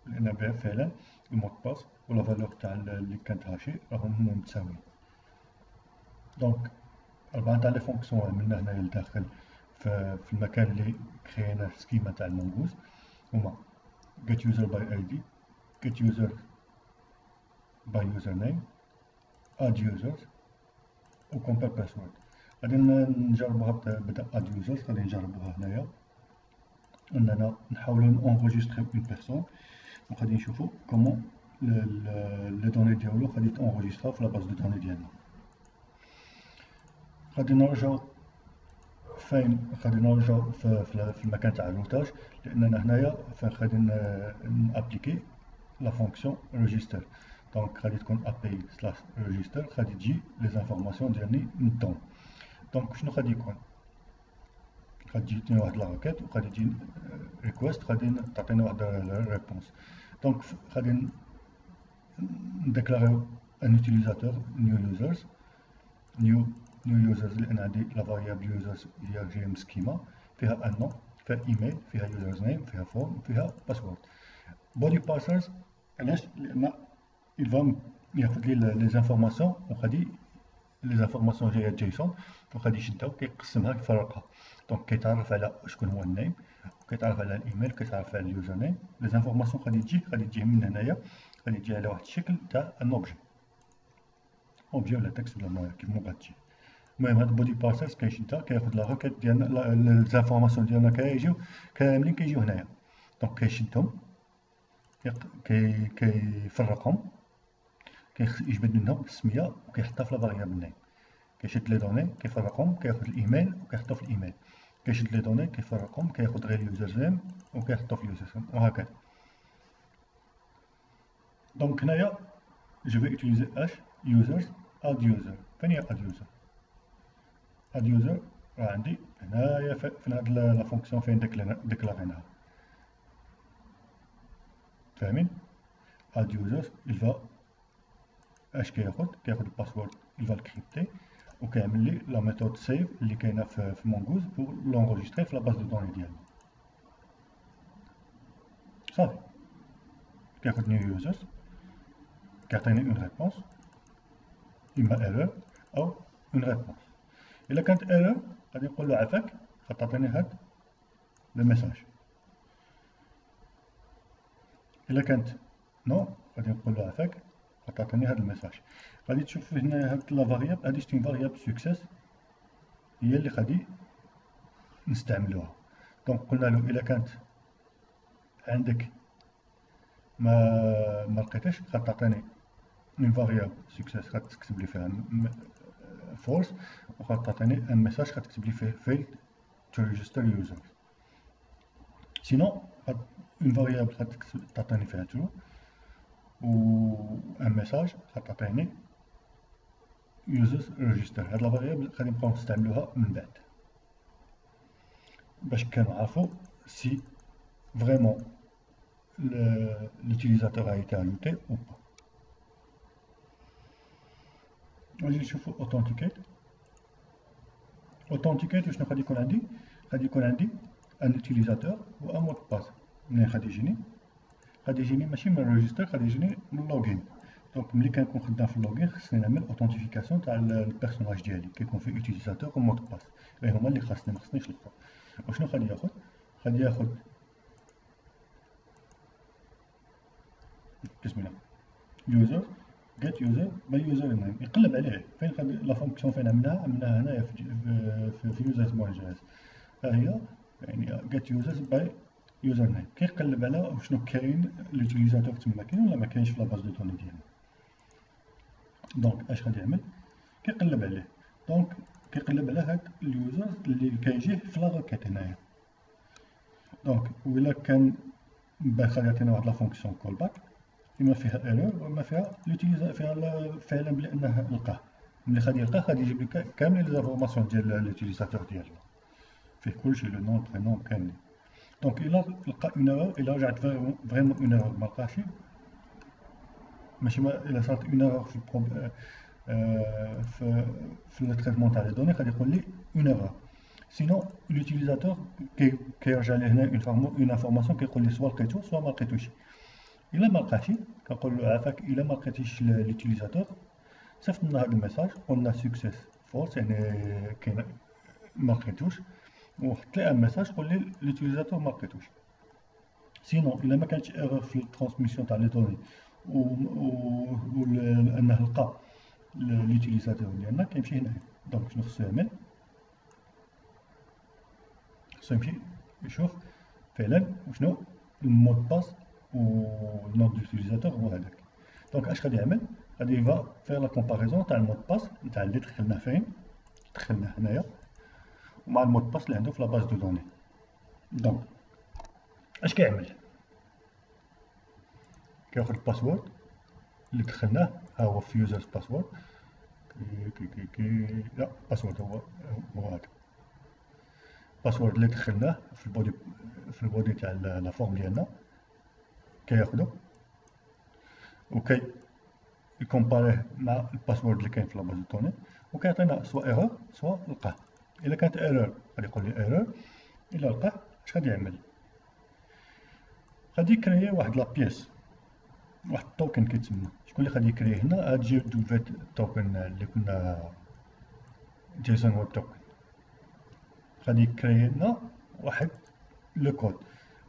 لان فعلا المود باس ولا فالور تاع اللي كانت هاشي راهم متساويين. دونك 4 تاع لي فونكسيون عملنا هنايا لداخل في المكان اللي كرينا السكيما تاع المونغوز هما get user by id، get user by username، add users و compare password. غادي نجربوها بدا add users، غادي نجربوها هنايا اننا نحاولوا نونغوجيستريو اون بيرسون، وغادي نشوفوا كومون لي دوني ديالو غادي تونغوجيسترا في لا باز دو دوني ديالنا. غادي نرجعو فين؟ غادي نرجعو في المكان تاع الروتاج، لاننا هنايا فين غادي نابليكي لا فونكسيون ريجيستر. دونك غادي تكون ابي سلاش ريجيستر، غادي تجي لي زانفورماسيون ديالني ندون. دونك شنو غادي يكون؟ غادي تجيني واحد لا راكيت وغادي تجي ريكويست، غادي تعطينا واحد ريبونس. دونك غادي نديكلاريو ان يوتيليزاتور نيو يوزرز، نيو يوزرز لان عندي لا فاريابل يوزرز هي جايه من سكيما فيها ان نون، فيها ايميل، فيها يوزرز نيم، فيها فورم، فيها باسورد. بودي باسرز علاش؟ لان il va ياخذ لي لي زانفورماسيون، وغادي لي زانفورماسيون جايه جيسون، وغادي يشدها وكيقسمها كيفرقها. دونك كيتعرف على شكون هو النيم، وكيتعرف على الايميل، كيتعرف على اليوزر نيم. لي زانفورماسيون غادي تجي من هنايا، غادي تجي على واحد الشكل تاع ان اوبجي ولا تكست ولا ما كيف ما بغات تجي. المهم هاد البودي باسرز كيشدها كياخذ لا راكيت ديالنا، لي زانفورماسيون ديالنا كيجيو كاملين كيجيو هنايا. دونك كيشدهم كيفرقهم، كيجبد منهم السميه وكيحطها في لا فاريابل نيم. كيشد لي دوني كيفرقهم، كياخذ الايميل وكيحطو في الايميل، كيشد لي دوني كيفرقهم، كياخذ غير اليوزر نيم وكيحطو في اليوزر نيم، وهكذا. دونك هنايا جو في utiliser اش users add user. فين هي add user؟ add user راه عندي هنايا في هاد لا فونكسيون فين ديكلاريناها. فاهمين؟ add users il va اش كياخذ الباسورد il va الكريبتي، وكيعمل لي لا ميثود سيف اللي كاينه في مونغوز بور لونغوجيستري في لا باز دو دوني ديالنا. صافي كياخذ نيو يوزرز، كيعطيني اون ريبونس اما ايرور او اون ريبونس. الا كانت ايرور غادي نقول له عافاك غتعطيني هاد لو ميساج. الا كانت نو غادي نقول له عافاك غتعطيني هاد الميساج. غادي تشوف هنا هاد لا فاريابل هادي شتي فاريابل سكسيس هي اللي غادي نستعملوها. دونك قلنا له الا كانت عندك ما لقيتهاش غتعطيني اون فاريابل سكسيس غتكتب لي فيها فولس، وغتعطيني ان ميساج غتكتب لي فيه فيل تو ريجستر يوزر. سينو اون فاريابل غتعطيني فيها ترو، و ان ميساج غتعطيني يوزرز ريجستر. هاد لا فاريابل غادي نبقاو نستعملوها من بعد باش كنعرفو سي فريمون l'utilisateur a été ajouté ou pas. غادي نشوفو authenticate. authenticate شنو غادي يكون عندي؟ غادي يكون عندي ان utilisateur و ان مود باس. منين غادي يجيني ماشي من الريجستر، غادي يجيني من اللوغين. دونك ملي كنكون خدام في اللوغين خصني نعمل اوثنتيفيكاسيون تاع البيرسوناج ديالي كيكون فيه utilisateur و مود باس، هما اللي خاصني، مخصنيش الاخر. وشنو غادي ياخد؟ غادي ياخد بسم الله يوزر get user by user name، يقلب عليه فين لا فونكسيون فين عملناها هنايا في users مونجاز. ها هي يعني get users by user name، كيقلب على وشنو كاين لوتيليزاتور تما كاين ولا ما كاينش في لاباز دو دوني ديالنا. دونك اش غادي يعمل؟ كيقلب عليه. دونك كيقلب على هاد اليوزرز اللي كيجيه في لا راكيت هنايا. دونك ولا كان بان غادي يعطينا واحد لا فونكسيون كول باك اما فيها ايرور واما فيها فيها فعلا بانه لقاه. ملي غادي يلقاه غادي يجيب لك كامل لي زانفورماسيون ديال لوتيليزاتور ديالنا، فيه كلشي لو نون برينون كاملين. دونك الا لقى اون ايرور، الا رجعت فريمون اون ايرور ما لقاهش، ماشي ما الا صارت اون ايرور في في التريتمون تاع لي دوني غادي يقول لي اون ايرور. سينو لوتيليزاتور كيرجع لي هنا اون انفورماسيون كيقول لي سوا لقيتو سوا ما لقيتوش. الا ما لقاش كنقول له عافاك الا ما لقيتيش لوتيليزاتور صيفط لنا هذا الميساج قلنا سكسيس فولس يعني كاين ما لقيتوش، وحط لي ان ميساج قول لي لوتيليزاتور ما لقيتوش. سينو الا ما كانتش ايرور في الترانسميسيون تاع لي دوني و انه لقى لوتيليزاتور ديالنا كيمشي هنايا. دونك شنو خصو يعمل؟ خصو يمشي يشوف فعلا وشنو المود باس و النوم ديوتيليزاتور هو هذاك. دونك اش غادي يعمل؟ غادي يفا فيغ لا كومباريزون تاع المود باس نتاع اللي دخلناه فين، دخلناه هنايا، ومع المود باس اللي عنده في لا باز دو دوني. دونك اش كيعمل؟ كياخد الباسورد اللي دخلناه، ها هو في يوزرز باسورد، لا باسورد هو هذا الباسورد اللي دخلناه في البودي تاع لا فورم ديالنا، كياخدو وكي يكومباريه مع الباسورد اللي كاين في لاباز دو دوني، وكيعطينا سوا ايرور سوا لقاه. الا كانت ايرور غادي يقول لي ايرور، الا لقاه اش غادي يعمل؟ غادي يكريي واحد لا بيس، واحد التوكن كيتسمى. شكون اللي غادي يكريه هنا؟ هاد جي دوفيت توكن اللي كنا جيسون ويب توكن. غادي يكري لنا واحد لو كود،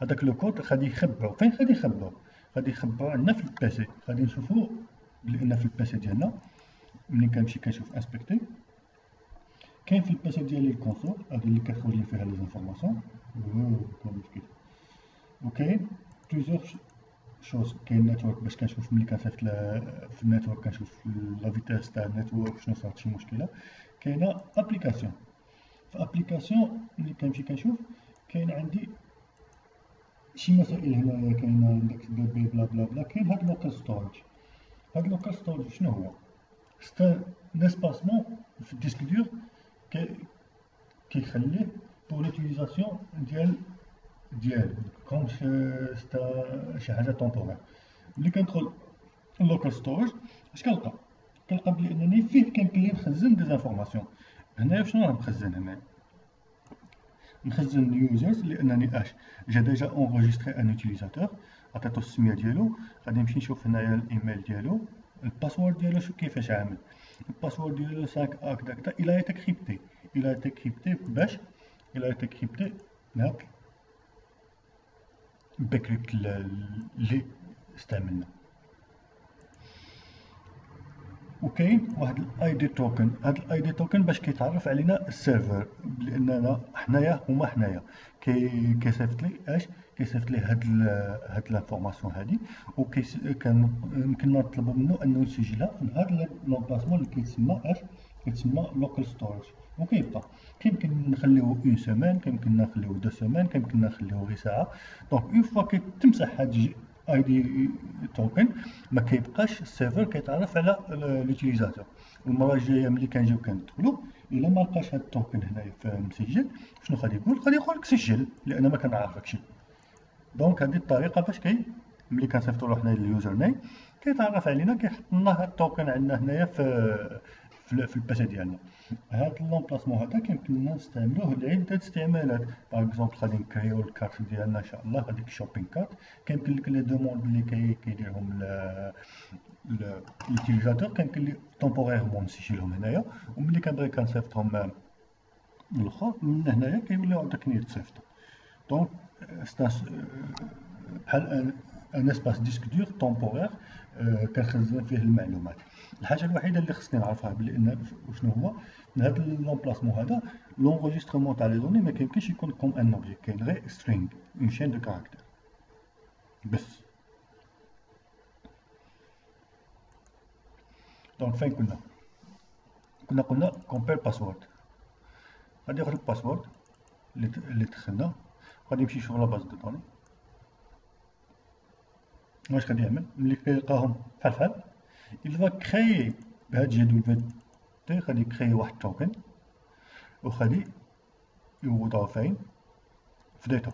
هذاك لو كود غادي يخبعو فين؟ غادي يخبعو عندنا في البيسي. غادي نشوفو بان في البيسي ديالنا ملي كنمشي كنشوف انسبكتي كاين في البيسي ديالي الكونسول هذه اللي كتخرج لي فيها لي زانفورماسيون وكاين بليزيور شوز. كاين نيتورك باش كنشوف ملي كنصيفط في النيتورك كنشوف لا فيتاس تاع النيتورك شنو صارت شي مشكله. كاينه ابليكاسيون، في ابليكاسيون ملي كنمشي كنشوف كاين عندي شي مسائل هنايا، كاين عندك دي بي بلا بلا بلا. كاين هاد لوكال ستورج. هاد لوكال ستورج شنو هو؟ ستا ان اسباسمون في الديسك دور كيخليه بور لوتيليزاسيون ديالو كوم ستا شي حاجه طومبورير. ملي كندخل اللوكال ستورج اش كنلقى؟ كنلقى بلي انني فيه كيمكن لي نخزن دي زانفورماسيون. هنايا شنو راه مخزن؟ هنايا نخزن اليوزرز لانني اش جا ديجا اونغيستري ان اوتيليزاتور، عطيتو السميه ديالو. غادي نمشي نشوف هنايا الايميل ديالو، الباسورد ديالو شو كيفاش عامل. الباسورد ديالو 5 هكذا الى تكريبتي، باش الى تكريبتي هاك بكريبت اللي استعملنا. وكاين واحد الاي دي توكن. هاد الاي دي توكن باش كيتعرف علينا السيرفر باننا حنايا هما حنايا. كيصيفط لي اش؟ كيصيفط لي هاد لانفورماسيون هادي، يمكننا نطلبوا منه انه يسجلها في هاد لومبلاسمون اللي كيتسمى اش؟ كيتسمى لوكال ستورج. وكيبقى كيمكن نخليوه اون سيمين، كيمكن نخليوه 2 سيمين، كيمكن نخليوه غير ساعه. دونك اون فوا كتمسح هاد اي دي توكن ما كيبقاش السيرفر كيتعرف على لوتيليزاتور. المره الجايه ملي كنجيو كندخلو الا ما لقاش هاد التوكن هنايا مسجل شنو غادي يقول؟ غادي يقول لك سجل لان ما كنعرفكش. دونك هذه الطريقه باش ملي كنصيفطوا له حنايا اليوزر نيم كيتعرف علينا، كيحط لنا هاد التوكن عندنا هنايا في الباسي ديالنا. هاد لومبلاسمون هذا كيمكن لنا نستعملوه لعده استعمالات. باغ اكزومبل غادي نكريو الكارت ديالنا ان شاء الله، هذيك شوبين كارت كيمكن لك لي دوموند اللي كيديرهم لوتيليزاتور كيمكن لي طومبوريرمون نسجلهم هنايا، وملي كنبغي كنصيفطهم للاخر من هنايا كيوليو عندك يتصيفطوا. دونك بحال ان اسباس ديسك دور طومبورير كنخزن فيه المعلومات. الحاجه الوحيده اللي خصني نعرفها بان شنو هو من هذا لومبلاسمون هذا لونغيسترمون تاع لي دوني ما كيمكنش يكون كوم ان اوبجي، كاين غير سترينغ اون شين دو كاركتير بس. دونك فين كنا قلنا كومبير باسورد. غادي ياخذ الباسورد اللي دخلنا غادي يمشي يشوف لا باز دو دوني. واش غادي يعمل ملي كيلقاهم بحال بحال il va créer بهاد الجدول VT غادي يكري واحد توكن وغادي يوضعو فين في داتا.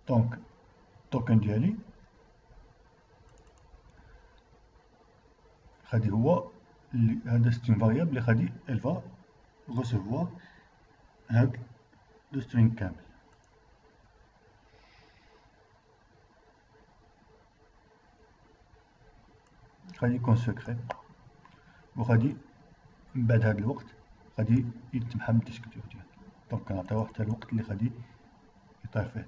دونك التوكن ديالي غادي هو هذا سترين فاريابل اللي غادي الفا recevoir هاد لو سترينغ كامل. غادي يكون سكري وغادي من بعد هاد الوقت غادي يتمحى من الديسكتور ديالو. دونك كنعطيوه حتى الوقت اللي غادي يطير فيه.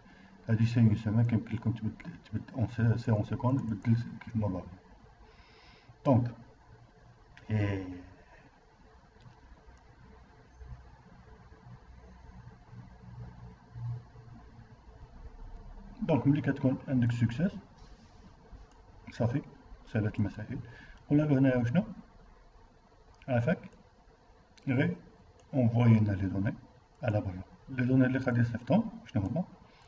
هادي سي اون سيمين كيمكن لكم تبدل اون سي سكوند بدل كيف ما باغي. دونك دونك ملي كتكون عندك سكسيس صافي سالات المسائل. قلنا له هنايا وشنو عافاك غير اونفوي لنا لي دوني على برا. لي دوني اللي غادي يصيفطهم شنو هما؟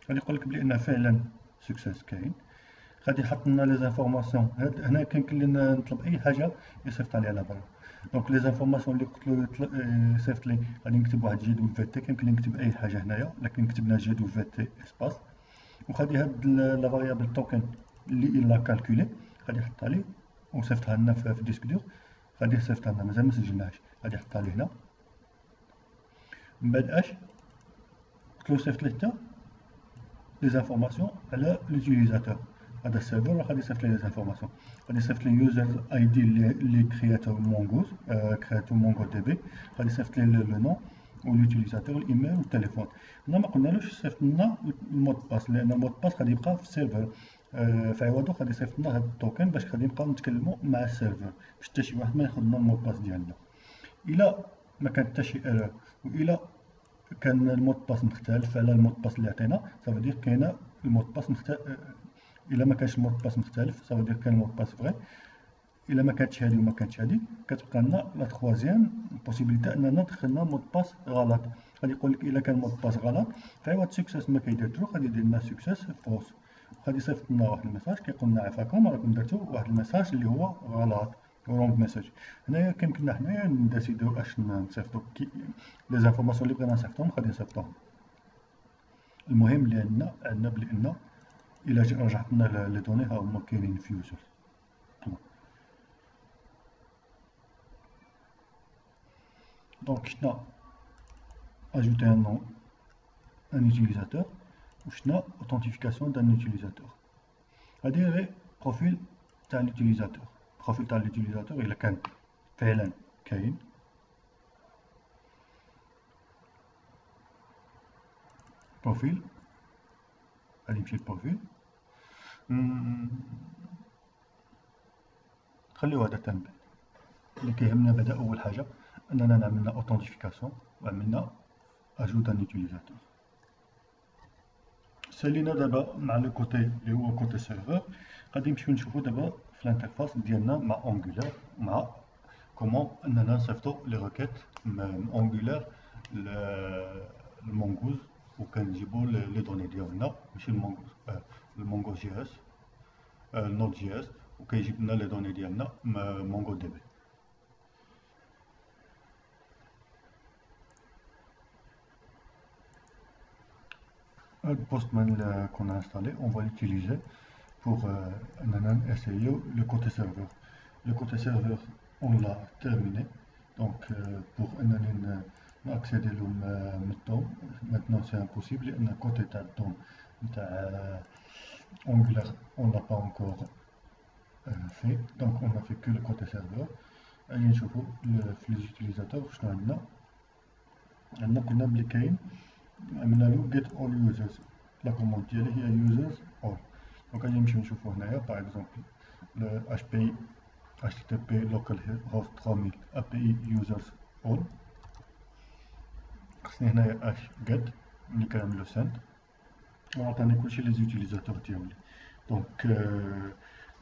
غادي يقولك بلي فعلا سكسيس كاين. غادي يحط لنا لي زانفورماسيون. هنا كيمكن لنا نطلب اي حاجه يصيفط لي على برا. دونك لي زانفورماسيون اللي قلت له يصيفط لي غادي نكتب واحد جدول VT. كيمكن لي نكتب اي حاجه هنايا لكن كتبنا جدول VT اسباس. وغادي هاد لا فاريابل توكن اللي الا كالكولي غادي يحطها لي وصيفطها لنا في الديسك دور. غادي يصيفطها لنا مازال ما سجلناهاش. غادي يحطها لي هنا. من بعد اش قلت له صيفط لي حتى لي زانفورماسيون على لوتيليزاتور. هذا السيرفر غادي يصيفط لي لي زانفورماسيون. غادي يصيفط لي يوزر اي دي اللي كرياتو مونغوز كرياتو مونغو دي بي. غادي يصيفط لي لو نون واليوتيليزاتور الايميل والتليفون. هنا ما قلنالوش يصيفط لنا المود باس لان المود باس غادي يبقى في السيرفر. في عوضو غادي يصيفط لنا هاد التوكن باش غادي نبقاو نتكلمو مع السيرفر باش حتى شي واحد ما ياخد لنا المود باس ديالنا. الا ما كانت حتى شي ايرور والا كان المود باس مختلف على المود باس اللي عطينا صافي دير كاينه المود باس مختلف. الا ما كانش المود باس مختلف صافي دير كاين المود باس فغي. الا ما كانتش هادي وما كانتش هادي كتبقى لنا لا تخوازيام بوسيبيليتي اننا دخلنا مود باس غلط. غادي يقول لك الا كان مود باس غلط في عوض سكسيس ما كيدير ترو غادي يدير لنا سكسيس فوس. غادي يصيفط لنا واحد الميساج كيقول لنا عافاكم راكم درتو واحد الميساج اللي هو غلط رونغ ميساج. هنايا كيمكن حنايا نديسيديو اش نصيفطو لي زانفورماسيون اللي بغينا نصيفطهم غادي نصيفطوهم. المهم لان عندنا بلي ان الا رجعت لنا لي دوني ها هما كاينين في يوزر. دونك شفنا ajouter un nom un utilisateur وشفنا authentification d'un utilisateur. هادي غير بروفيل تاع اليوتيليزاتور. بروفيل تاع اليوتيليزاتور الا كان فعلا كاين بروفيل غادي نمشي للبروفيل خليو هذا تنبه. اللي كيهمنا بعدا اول حاجه اننا نعملنا اوثنتيفيكاسيون وعملنا اجوت ان يوتيليزاتور. سالينا دابا مع لو كوتي اللي هو كوتي سيرفر. غادي نمشيو نشوفو دابا في الانترفاس ديالنا مع اونغولار مع كومون اننا نصيفطو لي روكيت من اونغولار للمونغوز وكنجيبو لي دوني ديالنا ماشي المونغوز المونغو جي اس النود جي اس وكيجيب لنا لي دوني ديالنا مونغو دي بي. Le Postman qu'on a installé, on va l'utiliser pour essayer le côté serveur. Le côté serveur, on l'a terminé. Donc, pour accéder au méthode, maintenant c'est impossible. Le côté Angular, on ne l'a pas encore fait. Donc, on n'a fait que le côté serveur. Et les utilisateurs, on a عملنا له get all users. لا كوموند ديالي هي users all. دونك غادي نمشيو نشوفو هنايا باغ اكزومبل HPI HTTP localhost 3000 API users all. خصني هنايا get ملي كنعملو send وعطاني كلشي لي زوتيليزاتور ديالي. دونك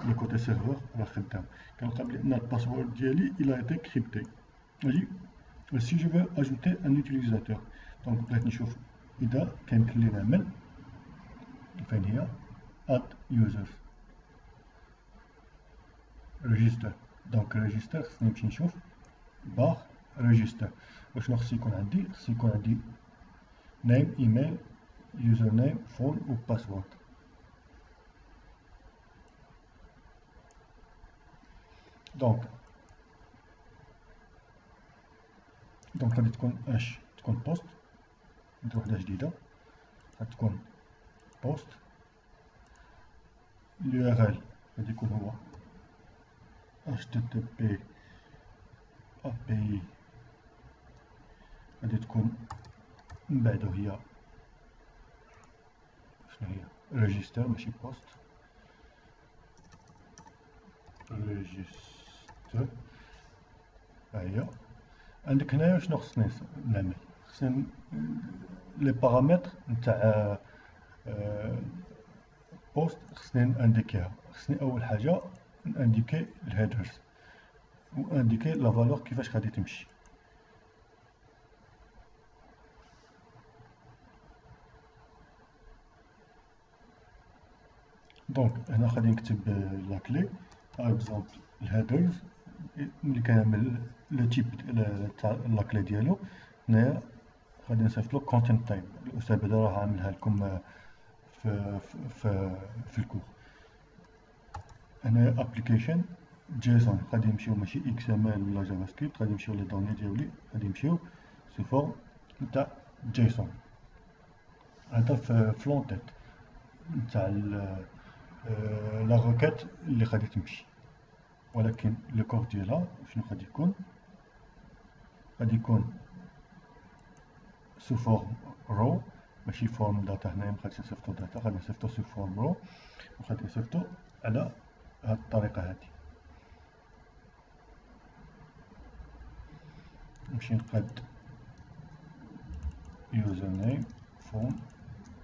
le côté serveur راه خدام كنلقى بلي ان الباسورد ديالي il a été crypté. Si je veux ajouter un utilisateur, donc بغيت نشوف إذا كيمكن لي نعمل فين هي add users register. دونك register خصني نمشي نشوف بار register. وشنو خص يكون عندي؟ خص يكون عندي name, email, username, phone و password. دونك غادي تكون اش تكون بوست، ندير وحده جديده غتكون بوست. اليو ار ال غادي يكون هو http API غادي تكون من بعدو هي شنو هي ريجيستر ماشي بوست ريجيستر. ها هي. عندك هنايا شنو خصني نعمل؟ خصني لي بارامتر نتاع بوست خصني انديكيها. خصني اول حاجه انديكي الهيدرز و انديكي لا فالور كيفاش غادي تمشي. دونك هنا غادي نكتب لا كلي باغ اكزومبل الهيدرز ملي كنعمل لو تيب تاع لا كلي ديالو. هنايا غادي نصيفطلو كونتنت تايب. الاستاذ بدر راه عاملها لكم في الكور. هنايا ابليكيشن جيسون غادي يمشيو ماشي اكس ام ال ولا جافا سكريبت، غادي يمشيو لي دوني ديالي غادي يمشيو سو فورم نتاع جيسون. هذا في لونتيت نتاع لا روكيت اللي غادي تمشي، ولكن لو كور ديالها شنو غادي يكون؟ غادي يكون سو فورم رو ماشي فورم داتا. هنايا مغاديش نصيفطو داتا، غادي نصيفطو سو فورم رو وغادي نصيفطو على هاد الطريقه هادي. نمشي نقاد يوزر نيم فون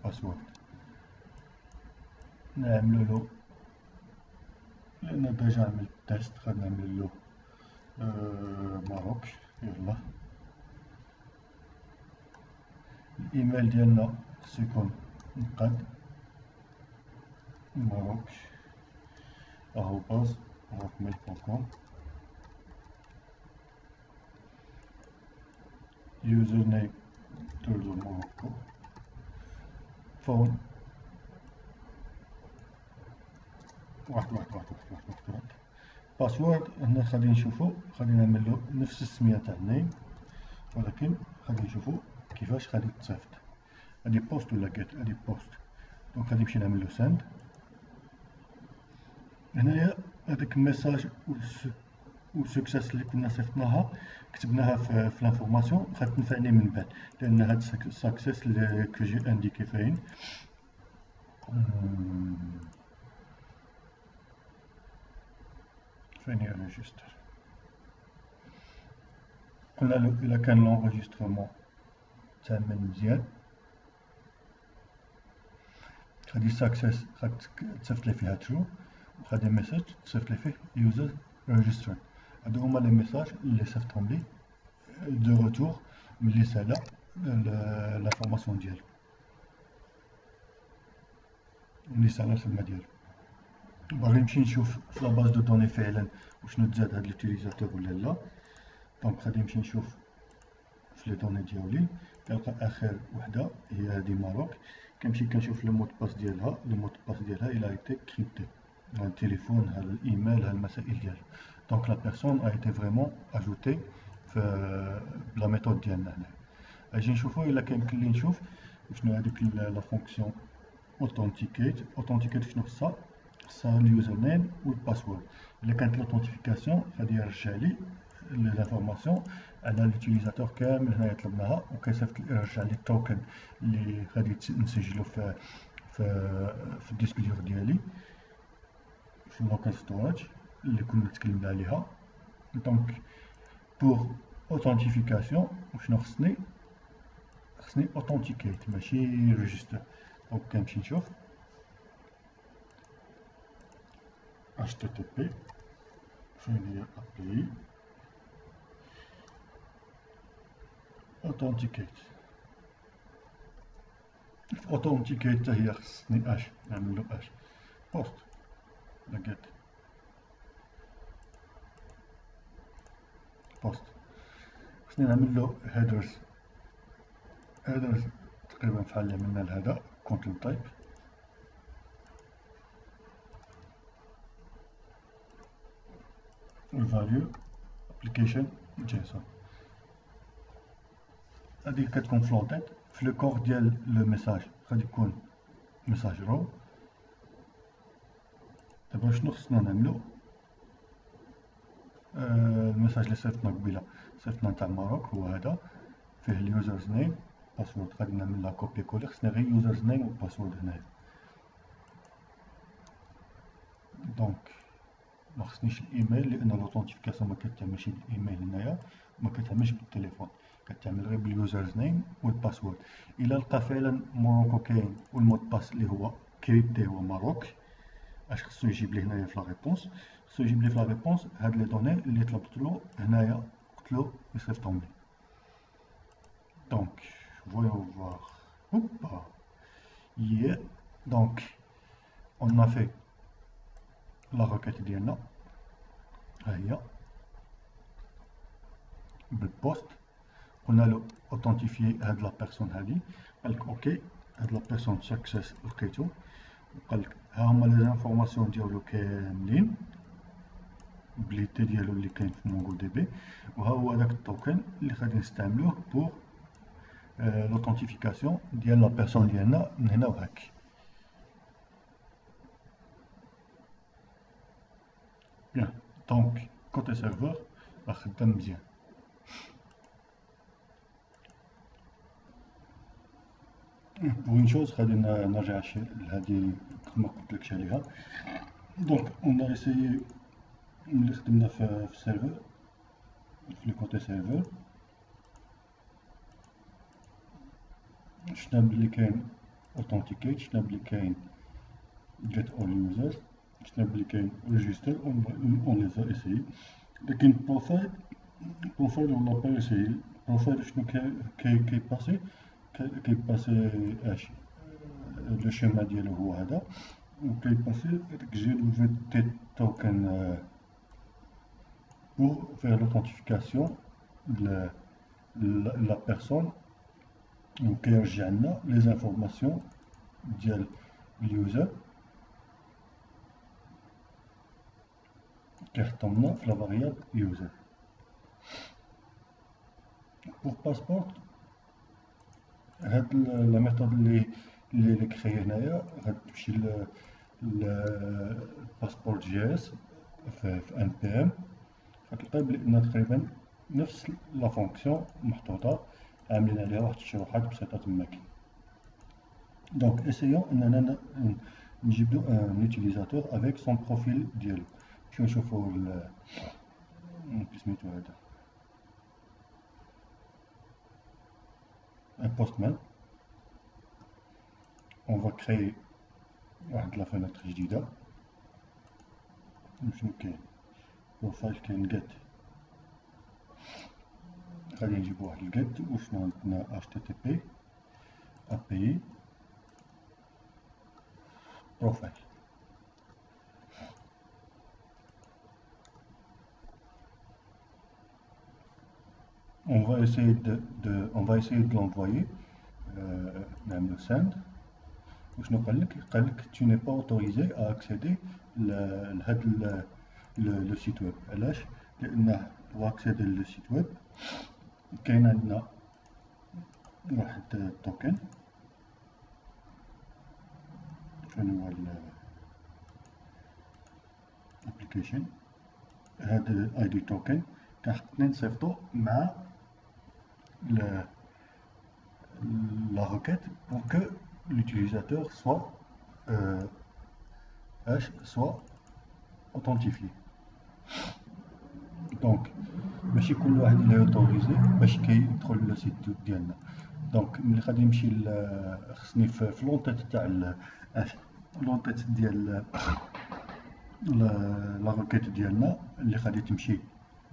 باسورد نعملو له، لان ديجا عملت تيست غادي نعمل له ماروك. يلا الايميل ديالنا خصو يكون نقاد ماروك @hotmail.com. يوزر نيم تولدو موروكو. فون واحد باسورد. هنا غادي نشوفو غادي نعمل له نفس السميه تاع النيم، ولكن غادي نشوفو كيفاش غادي تصيفط. هادي بوست ولا جيت؟ هادي بوست. دونك غادي نمشي نعمل له ساند. هنايا هذاك الميساج والسكسيس اللي كنا صيفطناها كتبناها في لانفورماسيون غتنفعني من بعد، لان هاد السكسيس اللي كجي انديكي فين هي ريجيستر. قلنا له الا كان لونغيسترمون تامن مزيان غادي ساكسيس تصيفط لي فيها ترو، وغادي ميساج تصيفط لي فيه يوزر ريجيستر. هادو هما لي ميساج اللي صيفطهم لي دو روتور ملي سالا لافورماسيون ديالو، ملي سالا الخدمه ديالو. باغي نمشي نشوف في لا باز دو دوني فعلا وشنو تزاد هاد لوتيليزاتور ولا لا. دونك غادي نمشي نشوف في لي دوني ديالي كنلقى اخر وحده هي هادي ماروك. كنمشي كنشوف لو مود باس ديالها. لو مود باس ديالها الى ايتي كريبتي، ها التليفون ها الايميل ها المسائل ديالها. دونك لا بيرسون ا ايتي فريمون اجوتي في لا ميثود ديالنا هنا. اجي نشوفو الا كيمكن لي نشوف شنو هاديك لا فونكسيون اوثنتيكيت. اوثنتيكيت شنو خصها؟ خصها اليوزر نيم والباسورد. الا كانت لوثنتيفيكاسيون غادي يرجع لي لافورماسيون على لوتيليزاتور كامل هنايا طلبناها، وكيصيفط يرجع لي التوكن اللي غادي نسجلو في الديسك ديور ديالي في اللوكال ستوراج اللي كنا تكلمنا عليها. دونك بور اوثنتيفيكاسيون وشنو خصني اوثنتيكيت ماشي ريجيستر. دونك كنمشي نشوف HTTP فين هي API authenticate authenticate هي خصني اش نعملو اش post لا get post خصني نعملو headers تقريبا بحال اللي عملنا لهذا content type value application JSON هذه كتكون فلونتيت في لو كور ديال لو ميساج غادي يكون ميساج رو. دابا شنو خصنا نعملو؟ الميساج اللي صيفطنا قبيله صيفطنا تاع ماروك هو هذا فيه اليوزرز نيم باسورد غادي نعمل لها كوبي كولي خصني غير يوزرز نيم و باسورد هنايا دونك ما خصنيش الايميل لان لوثنتيفيكاسيون ما كتعملش بالايميل هنايا ما كتعملش بالتليفون كتعمل غير باليوزرز نيم والباسورد. الا لقى فعلا موروكو كاين والمود باس اللي هو كريبتي هو ماروك اش خصو يجيب لي هنايا في لا ريبونس خصو يجيب لي في لا ريبونس هاد لي دوني اللي طلبت له هنايا قلت له يصيفطهم لي. دونك voyons voir hoppa yeah donc on a fait la requête ديالنا ها هي بالبوست قلنا له اوثنتيفيي هاد لا بيرسون هادي قالك اوكي هاد لا بيرسون سكسيس لقيتو وقالك ها هما لي انفورماسيون ديالو كاملين بليتي ديالو اللي كاين في مونغو دي بي وها هو داك التوكن اللي غادي نستعملوه بور لوثنتيفيكاسيون ديال لا بيرسون ديالنا من هنا وهاك. بيان دونك كوتي سيرفور راه خدام مزيان. بوغ اون شوز غادي نرجع لهادي كما قلتلكش عليها. دونك اون اسيي ملي خدمنا في السيرفور في لو كوتي سيرفور شفنا بلي كاين authenticate شفنا بلي كاين get all users شفنا بلي كاين register on les a essayé لكن بروفايل on l'a pas essayé. بروفايل شنو كيباسي اش لو شيما ديالو هو هذا وكيباسي هاداك جي لو تي توكن pour faire l'authentification de la personne وكيرجع لنا لي زانفورماسيون ديال اليوزر كيحطهم لنا في لا فاريابل يوزر. بور باسبورت هاد لا ميثود اللي كريي هنايا غتمشي للباسبورت جي اس في ان بي ام غتلقاي بلي تقريبا نفس لا فونكسيون محطوطه عاملين عليها واحد الشروحات بسيطه تماك. دونك اسيون اننا نجيبو ان يوتيليزاتور افيك سون بروفيل ديالو. باش نشوفو سميتو هذا un postman. On va créer واحد لا فenêtre جديدة. شنو كاين بروفايل كاين get غادي نجيب واحد الجيت وشنو عندنا HTTP API بروفايل. On va essayer de l'envoyer. نعملو send. وشنو قالك tu n'es pas autorisé à accéder لهاد le site web. علاش؟ لأنه pour accéder le site web كاين عندنا واحد التوكن شنو هو الابليكيشن هاد الاي دي توكن كنحطني نصيفطو مع la requête pour que l'utilisateur soit authentifié. Donc ماشي كل واحد اللي اوتوريزي باش كيدخل للسيت ديالنا. دونك ملي غادي نمشي خصني في لونطيت تاع لونطيت ديال لا روكيت ديالنا اللي غادي تمشي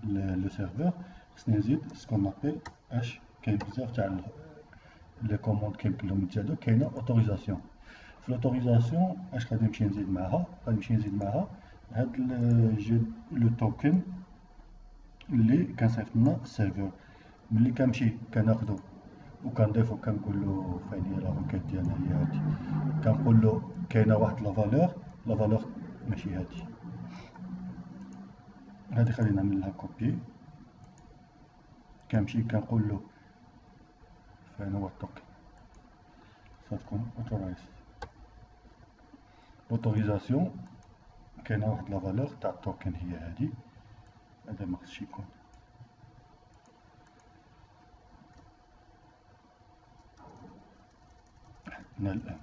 لو سيرفور. خصني نزيد سكون ابيل اش. كاين بزاف تاع لي كوموند كيمكن لهم يتزادو. كاينه اوتوريزاسيون. في الاوتوريزاسيون اش غادي نمشي نزيد معاها؟ غادي نمشي نزيد معاها هاد لو توكن اللي كنصيفط لنا السيرفور. ملي كنمشي كناخدو وكنضيفو كنقول له فين هي لا روكيت ديالنا هي هادي. كنقول له كاينه واحد لا فالور ماشي هادي. هادي خلينا نعمل لها كوبي. كنمشي كنقول له فين هو التوكن. ستكون اوتورايز. اوتوريزاسيون كاينه واحد لا فالور تاع التوكن هي هادي. هذا ما خصش يكون. حطينا الان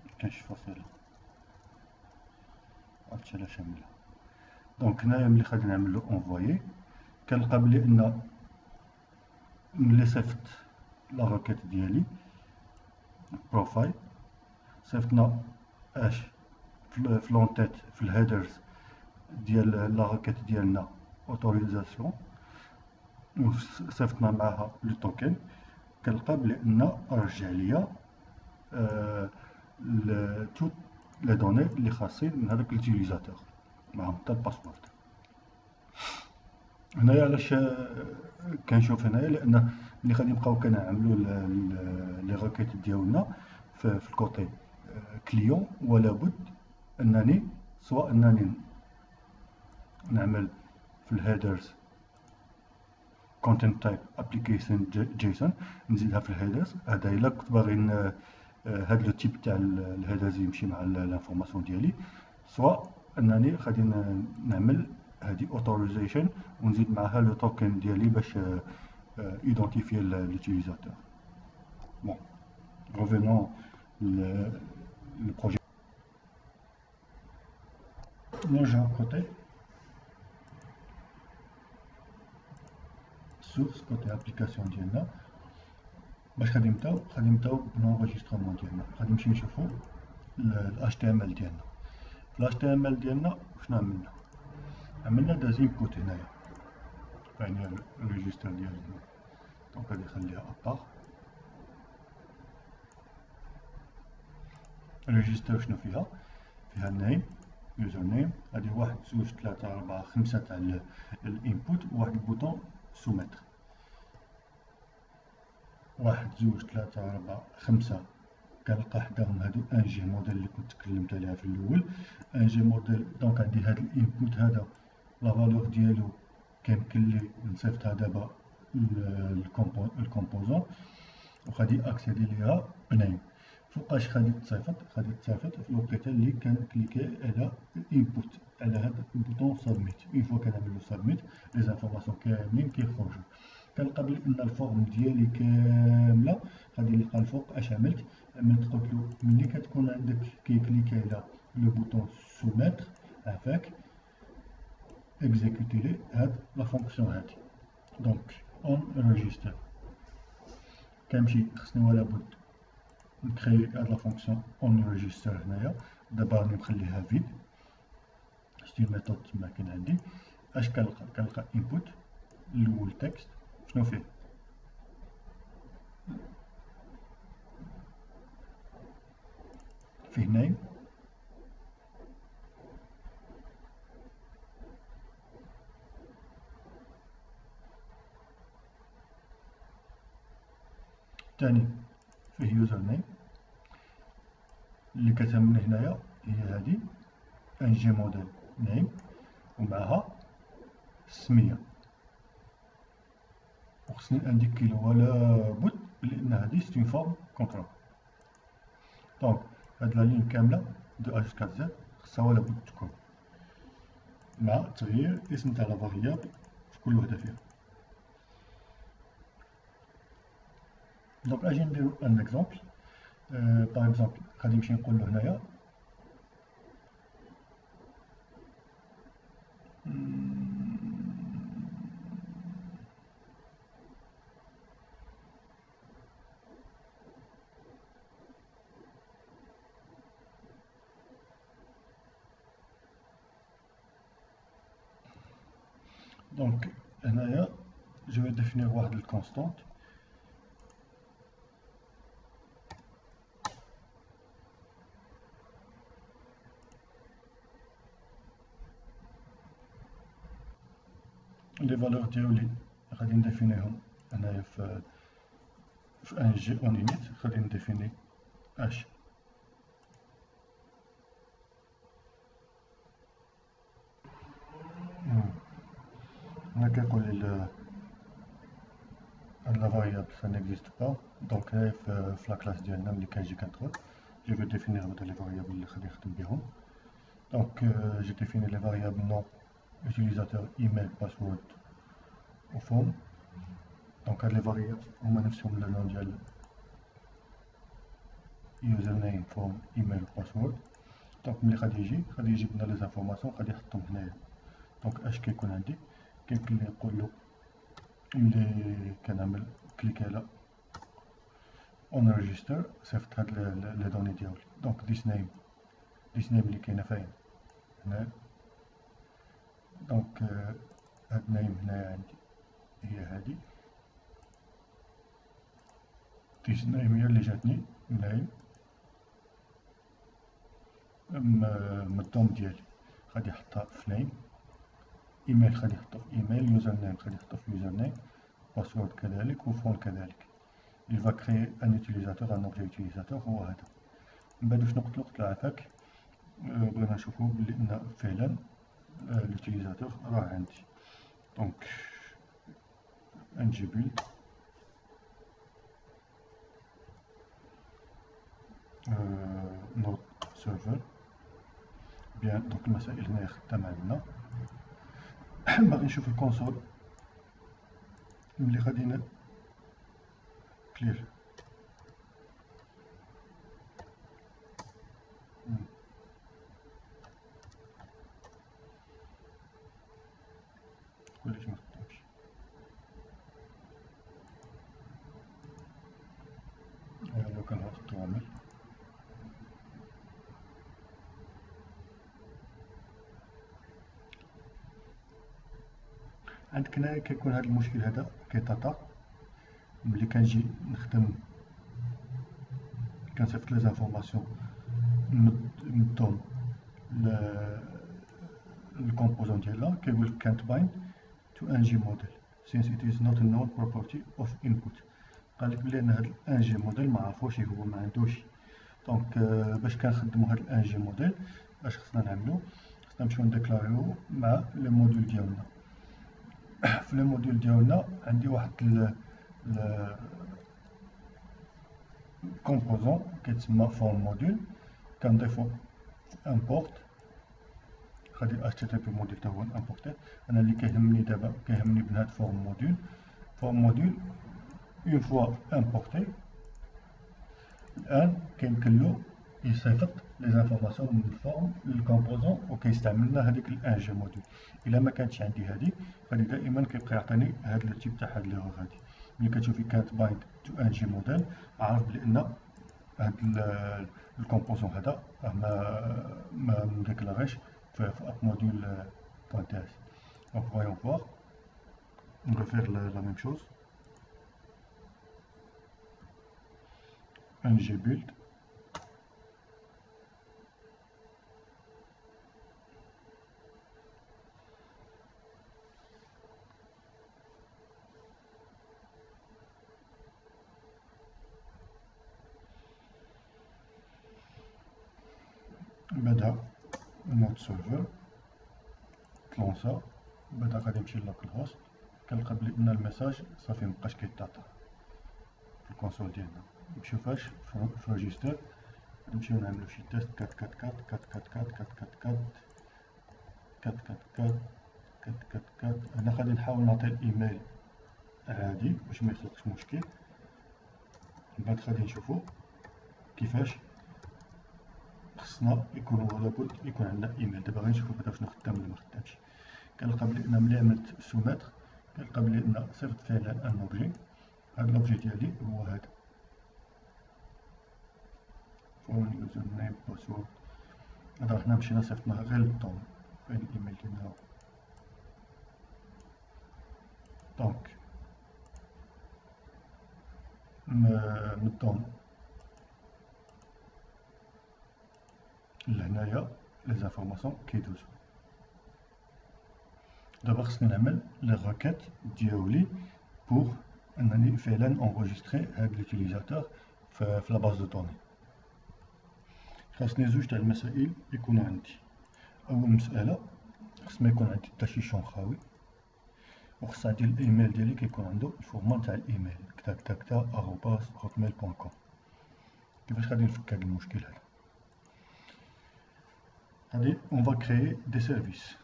مكانش فاصله غتشالا شامله. دونك هنايا ملي غادي نعملو اونفويي كنلقى بلي ان ملي صيفط لا روكيت ديالي بروفايل صيفطنا اش في لونتيت في الهيدرز ديال لا روكيت ديالنا اوتوريزاسيون وصيفطنا معاها لو توكن. كنلقى بلي ان رجع ليا توت لي دوني اللي خاصين من هذاك اليوتيليزاتور معاهم حتى الباسورد. هنايا علاش كنشوف هنايا لان ملي غادي نبقاو كنعملوا لي روكيت ديالنا في الكوتي كليون ولا بد انني سواء انني نعمل في الهيدرز content type application json نزيدها في الهيدرز. هذا الا كنت باغي هاد لو تيب تاع الهيدرز يمشي مع الانفورماسيون ديالي، سواء انني غادي نعمل هادي اوتوريزيشن ونزيد معها لو توكن ديالي باش ايدونتيفي لوتيليزاتور. بون revenons le projet. نرجع côté source côté application ديالنا باش غادي نبداو بالانغيسترومون ديالنا. غادي نمشي نشوفو ال HTML ديالنا. في HTML ديالنا شنو عملنا داز انبوت هنايا يعني الريجستر ديالنا. دونك غادي نخليها ابار. الريجستر شنو فيها نيم يوزر نيم. هادي 1 2 3 4 5 تاع الانبوت وواحد البوطون سومتر. 1 2 3 4 5 كنلقى حداهم هادو ان جي موديل اللي كنت تكلمت عليها في الاول. ان جي موديل دونك عندي هاد الانبوت هذا لا فالور ديالو كيمكن لي نصيفطها دابا الكومبوزون وغادي اكسيدي ليها بنيم. فوقاش غادي تصيفط في الوقيته اللي كنكليكي على الانبوت على هذا البوطون سابميت. اون فوا كنعملو سابميت لي زانفورماسيون كاملين كيخرجوا. كنلقى بلي ان الفورم ديالي كامله غادي نلقى الفوق اش عملت قلت له ملي كتكون عندك كيكليكي على لو بوطون سوميتر عافاك اكزيكوتي لي هاد لا فونكسيون هادي. دونك اون ريجستر كنمشي خصني ولا بد نكري هاد لا فونكسيون اون ريجستر هنايا. دابا راني مخليها فيد. شتي الميثود تما كاين عندي. اش كنلقى انبوت الاول تكست شنو فيه نيم تاني فيه يوزر نيم اللي كتهمني هنايا هي هادي ان جي موديل نيم ومعها السميه وخصني انديكي له ولا بد لان هادي سي اون فورم كونترول. دونك هاد لا لين كامله دو ا جوسكا زد خصها ولا بد تكون مع تغيير اسم تاع لا فاريابل في كل وحده فيها. دونك اجي نديرو ان اكزومبل. باغ اكزومبل غادي نمشي نقول له هنايا دونك هنايا جو vais définir واحد الكونستانت لي فالور ديالي غادي نديفينيهم هنايا في ان جي اون انيت غادي نديفيني اش هنا كيقول لي la variable ça n'existe pas donc هاي في la classe ديالنا ملي كنجي كندخل je vais définir les variables اللي غادي نخدم بهم donc j'ai défini les variables nom utilisateur email password و form donc هاد les variables هما نفسهم le nom ديال username form email password donc ملي غادي يجيب لنا les informations غادي يحطهم هنايا donc اش كيكون عندي كاين اللي يقول له اللي كنعمل كليك على اون ريجستر صيفط هاد لي دوني ديالي دونك ديس نيم اللي كاينه فين هنا دونك هاد نيم هنايا عندي هي هادي ديس نيم هي اللي جاتني نيم من الدوم ديالي غادي نحطها في نيم ايميل غادي نحطو في ايميل يوزر نيم غادي نحطو في يوزر نيم باسورد كذلك وفون كذلك il va créer un utilisateur un objet utilisateur هو هذا من بعد شنو قلت له عافاك بغينا نشوفو بلي ان فعلا اليوتيليزاتور راه عندي دونك نجي بيلد نود سيرفر بيان دونك المسائل هنايا خدامة عندنا باغي نشوف الكونسول ملي غادي كلير كلش مخدمش لو كان هوست عامل عندك هنايا كيكون هذا المشكل هذا كيتاطا ملي كنجي نخدم كنصيفط لي زانفورماسيون نمدهم الكومبوزون ديالها كيقول can't bind to ng model since it is not a known property of input قال لك بلي ان هاد الان جي موديل ما عرفوش هو ما عندوش دونك باش كنخدموا هاد الان جي موديل اش خصنا نعملو خصنا نمشيو نديكلاريو مع لي موديل ديالنا في لي موديل ديالنا عندي واحد كومبوزون كيتسمى فورم موديل كنضيفو امبورت غادي HTTP موديل تا هو امبورتي انا اللي كيهمني دابا كيهمني بين هاد فورم موديل اون فوا امبورتي الان كيمكن له يصيفط لي زانفورماسيون من الفورم للكومبوزون وكيستعملنا هذيك الان جي موديل الا ما كانتش عندي هذه غادي دائما كيبقى يعطيني هاد لو تيب تاع هاد ليرور هادي ملي كتشوفي كانت بايند تو ان جي موديل عارف بان هاد الكومبوزون هذا ما مديكلاغيش في اب موديل .ts donc voyons voir on va faire la même chose ng build بعدا نود سيرفر تلونسا بعدا غادي نمشي للوكال هوست كنلقى بلي ان الميساج صافي مبقاش كيتعطى في الكونسول ديالنا نمشيو فاش في ريجستر نمشيو نعملو شي تيست 4 هنا غادي نحاول نعطي الايميل عادي باش ما يخلقش مشكل من بعد غادي نشوفو كيفاش خصنا يكونوا لابد يكون عندنا ايميل دابا غنشوفو بعدا شنو خدام ولا ما خدامش كنلقى بلي انا ملي عملت سوميتر كنلقى بلي انا صيفط فعلا ان اوبجي هاد لوبجي ديالي هو هذا فون يوزر نيم باسورد هذا حنا مشينا صيفطناه غير للدوم فين الايميل ديالنا دونك نضم لهنايا لي زانفورماسيون كيدوزو. دابا خصني نعمل لي روكيت ديالي بوغ انني فعلا انغوجيستري هاد لوتيليزاتور في لا باز دو دوني. خاصني زوج تاع المسائل يكونوا عندي. اول مساله خص ما يكون عندي حتى شي شون خاوي، وخص عندي الايميل ديالي كيكون عنده الفورمات تاع الايميل كتاكتا@hotmail.com. كيفاش غادي نفك هاد المشكل هذا؟ غادي اون فا كريي دي سيرفيس.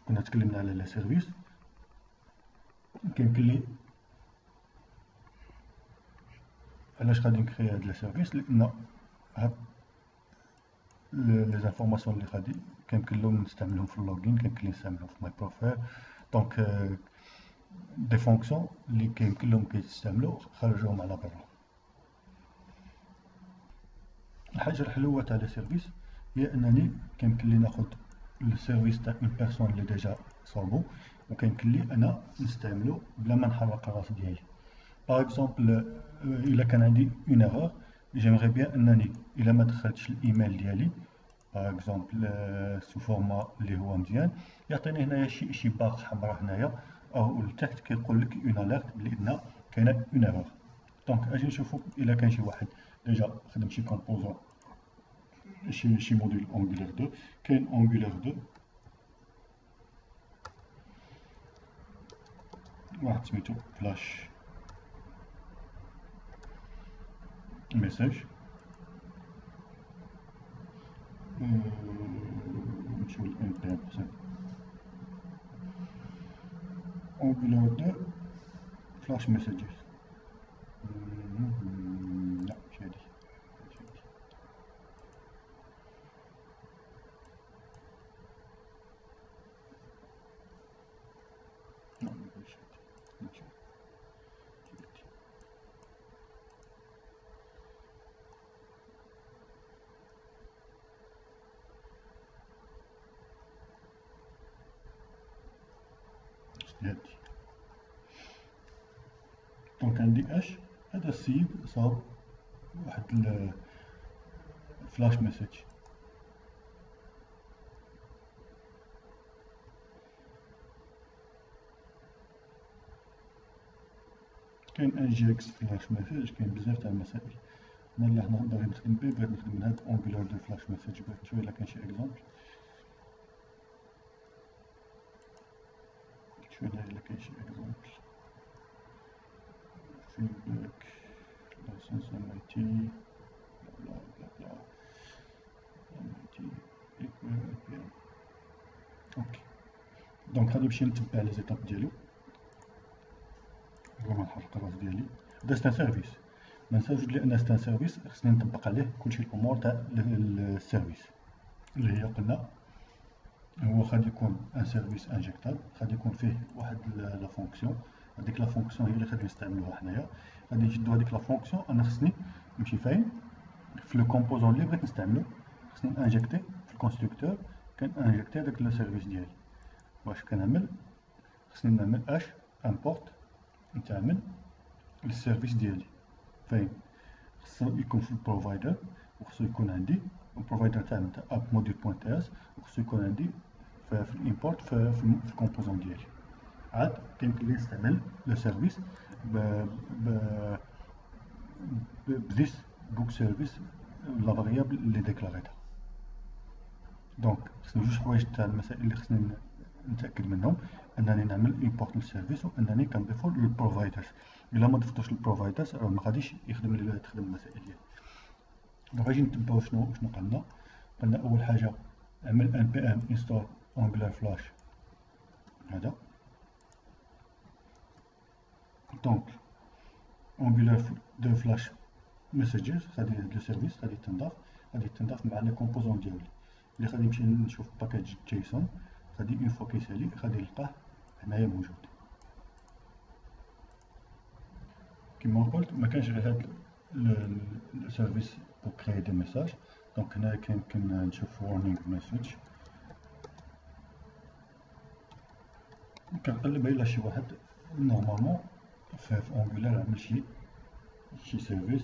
كنا تكلمنا على لي سيرفيس. كيمكن لي علاش غادي نكري هاد لي سيرفيس؟ لان هاد لي زانفورماسيون اللي غادي كيمكن لهم نستعملهم في اللوغين، كيمكن لي نستعملهم في ماي بروفيل. دونك دي فونكسيون اللي كيمكن لهم كيستعملوا خرجوهم على برا. الحاجه الحلوه تاع لي سيرفيس هي انني كيمكن لي ناخذ السيرفيس تاع اون بيرسون اللي ديجا صوبو، وكيمكن لي انا نستعملو بلا ما نحرق الراس ديالي. باغ اكزومبل الا كان عندي اون ايرور، جيمغي بيان انني الا ما دخلتش الايميل ديالي باغ اكزومبل سو فورما اللي هو مزيان، يعطيني هنايا شي باغ حمراء هنايا او لتحت كيقول لك اون اليرت بلي ان كاينه اون ايرور. دونك اجي نشوفو الا كان شي واحد ديجا خدم شي كومبوزون شي موديل انجولار 2. كاين انجولار 2 واحد سميتو فلاش ميساج. نمشيو للان بي ام حسن انجولار 2 فلاش ميساجز. لا ماشي هادي. دونك عندي اش هذا السيد صاب واحد الفلاش ميساج. كاين ان جي اكس فلاش ميساج، كاين بزاف تاع المسائل. انا اللي هنا باغي نخدم بيه، بغيت نخدم من هاد انجولار دو فلاش ميساج. بغيت نشوف الا كاين شي اكزومبل، شوف الا كاين شي اكزومبل. feedback license MIT bla bla bla MIT equal. اوكي دونك غادي نمشي نتبع لي زيتاب ديالو بلا ما نحرق الراس ديالي. هدا سيت ان سيرفيس، منساوش لان سيت ان سيرفيس خصني نطبق عليه كلشي الامور تاع السيرفيس اللي هي قلنا هو غادي يكون ان سيرفيس انجكتابل، غادي يكون فيه واحد لا فونكسيون. هذيك لا فونكسيون هي اللي غادي نستعملوها حنايا. غادي نشدو هذيك لا فونكسيون، انا خصني نمشي فين في لو كومبوزون اللي بغيت نستعملو، خصني انجكتي في الكونستركتور. كنانجكتي هذاك لو سيرفيس ديالي. واش كنعمل؟ خصني نعمل اش امبورت نتعمل للسيرفيس ديالي فين خصو يكون في البروفايدر، وخصو يكون عندي البروفايدر تاعنا تاع اب موديل بوينت اس، وخصو يكون عندي في الامبورت في الكومبوزون ديالي. عاد كيمكن لي نستعمل لو سيرفيس بذيس بوك سيرفيس لا فاريابل اللي ديكلاريتها. دونك خصني جوج حوايج تاع المسائل اللي خصني نتاكد منهم، انني نعمل امبورت للسيرفيس وانني كنضيفو للبروفايدرز. الا ما ضفتوش للبروفايدرز راه ما غاديش يخدم لي تخدم المسائل ديالي. دونك غادي نتبعو شنو قلنا. قلنا اول حاجه نعمل ان بي ام انستول انجولار فلاش هذا. دونك انجولار دو فلاش ميساجز غادي هاد لو سيرفيس غادي تنضاف مع لي كومبوزون ديالي اللي غادي نمشي نشوف باكاج جيسون. غادي اون فوا كيسالي غادي نلقاه هنايا موجود. كما قلت ما كانش غير هاد السيرفيس بو كريي دي ميساج. دونك هنايا كيمكن نشوف وارنينغ ميساج. كنقلب الا شي واحد نورمالمون في انجولار عمل شي سيرفيس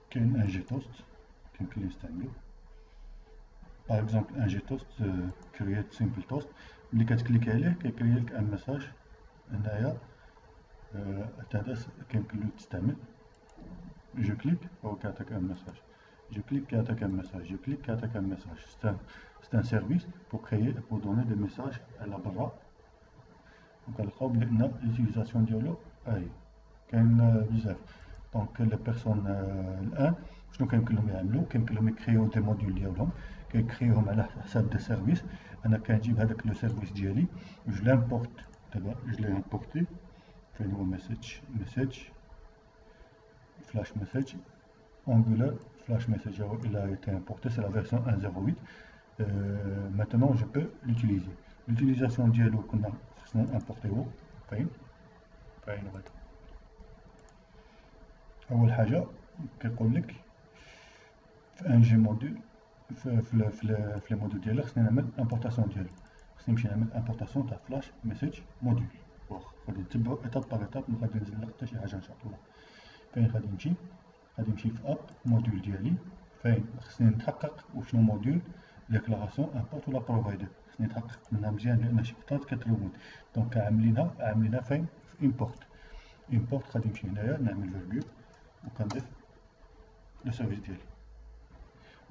كاين ان جي توست يمكن لي نستعملو. باغ اكزومبل ان جي توست كرييت سيمبل توست، ملي كتكليكي عليه كيكري لك ان ميساج هنايا حتى هذا كيمكن له تستعمل. جو كليك هو كيعطيك ان ميساج، جو كليك كيعطيك ان ميساج، جو كليك كيعطيك ان ميساج. سي ان سيرفيس بور كريي بور دوني دي ميساج على برا. وكنلقاو بلي ان ليوتيليزاسيون ديالو هاهي كاين بزاف. دونك لي بيرسون الان شنو كيمكن لهم يعملو؟ كيمكن لهم يكريو دي موديول ديالهم، كيكريوهم على حساب دي سيرفيس. انا كنجيب هذاك لو سيرفيس ديالي جو لامبورت، دابا جو لي امبورتي. فين هو مساج فلاش مساج Angular Flash Message, il a été importé, c'est la version 1.08. Maintenant, je peux l'utiliser. L'utilisation ديالو كنا خصنا نامبورتيو فين غادي. أول حاجة كيقول لك في ان جي موديل في لي موديل ديالي خصني نعمل امبورتاسيون ديالو، خصني نمشي نعمل امبورتاسيون تاع فلاش ميساج موديل. غادي نتبعو ايتاب باغ ايتاب، ما غادي ننزل لك حتى شي حاجة ان شاء الله. فين غادي نمشي؟ غادي نمشي في اب موديول ديالي، فين خصني نتحقق وشنو موديول ديكلاراسيون امبورت ولا بروفايدر، خصني نتحقق منها مزيان لان شي خطرات كتلومون. دونك عاملينها فين؟ في امبورت. غادي نمشي هنايا نعمل فيرغول وكنضيف لو سيرفيس ديالي.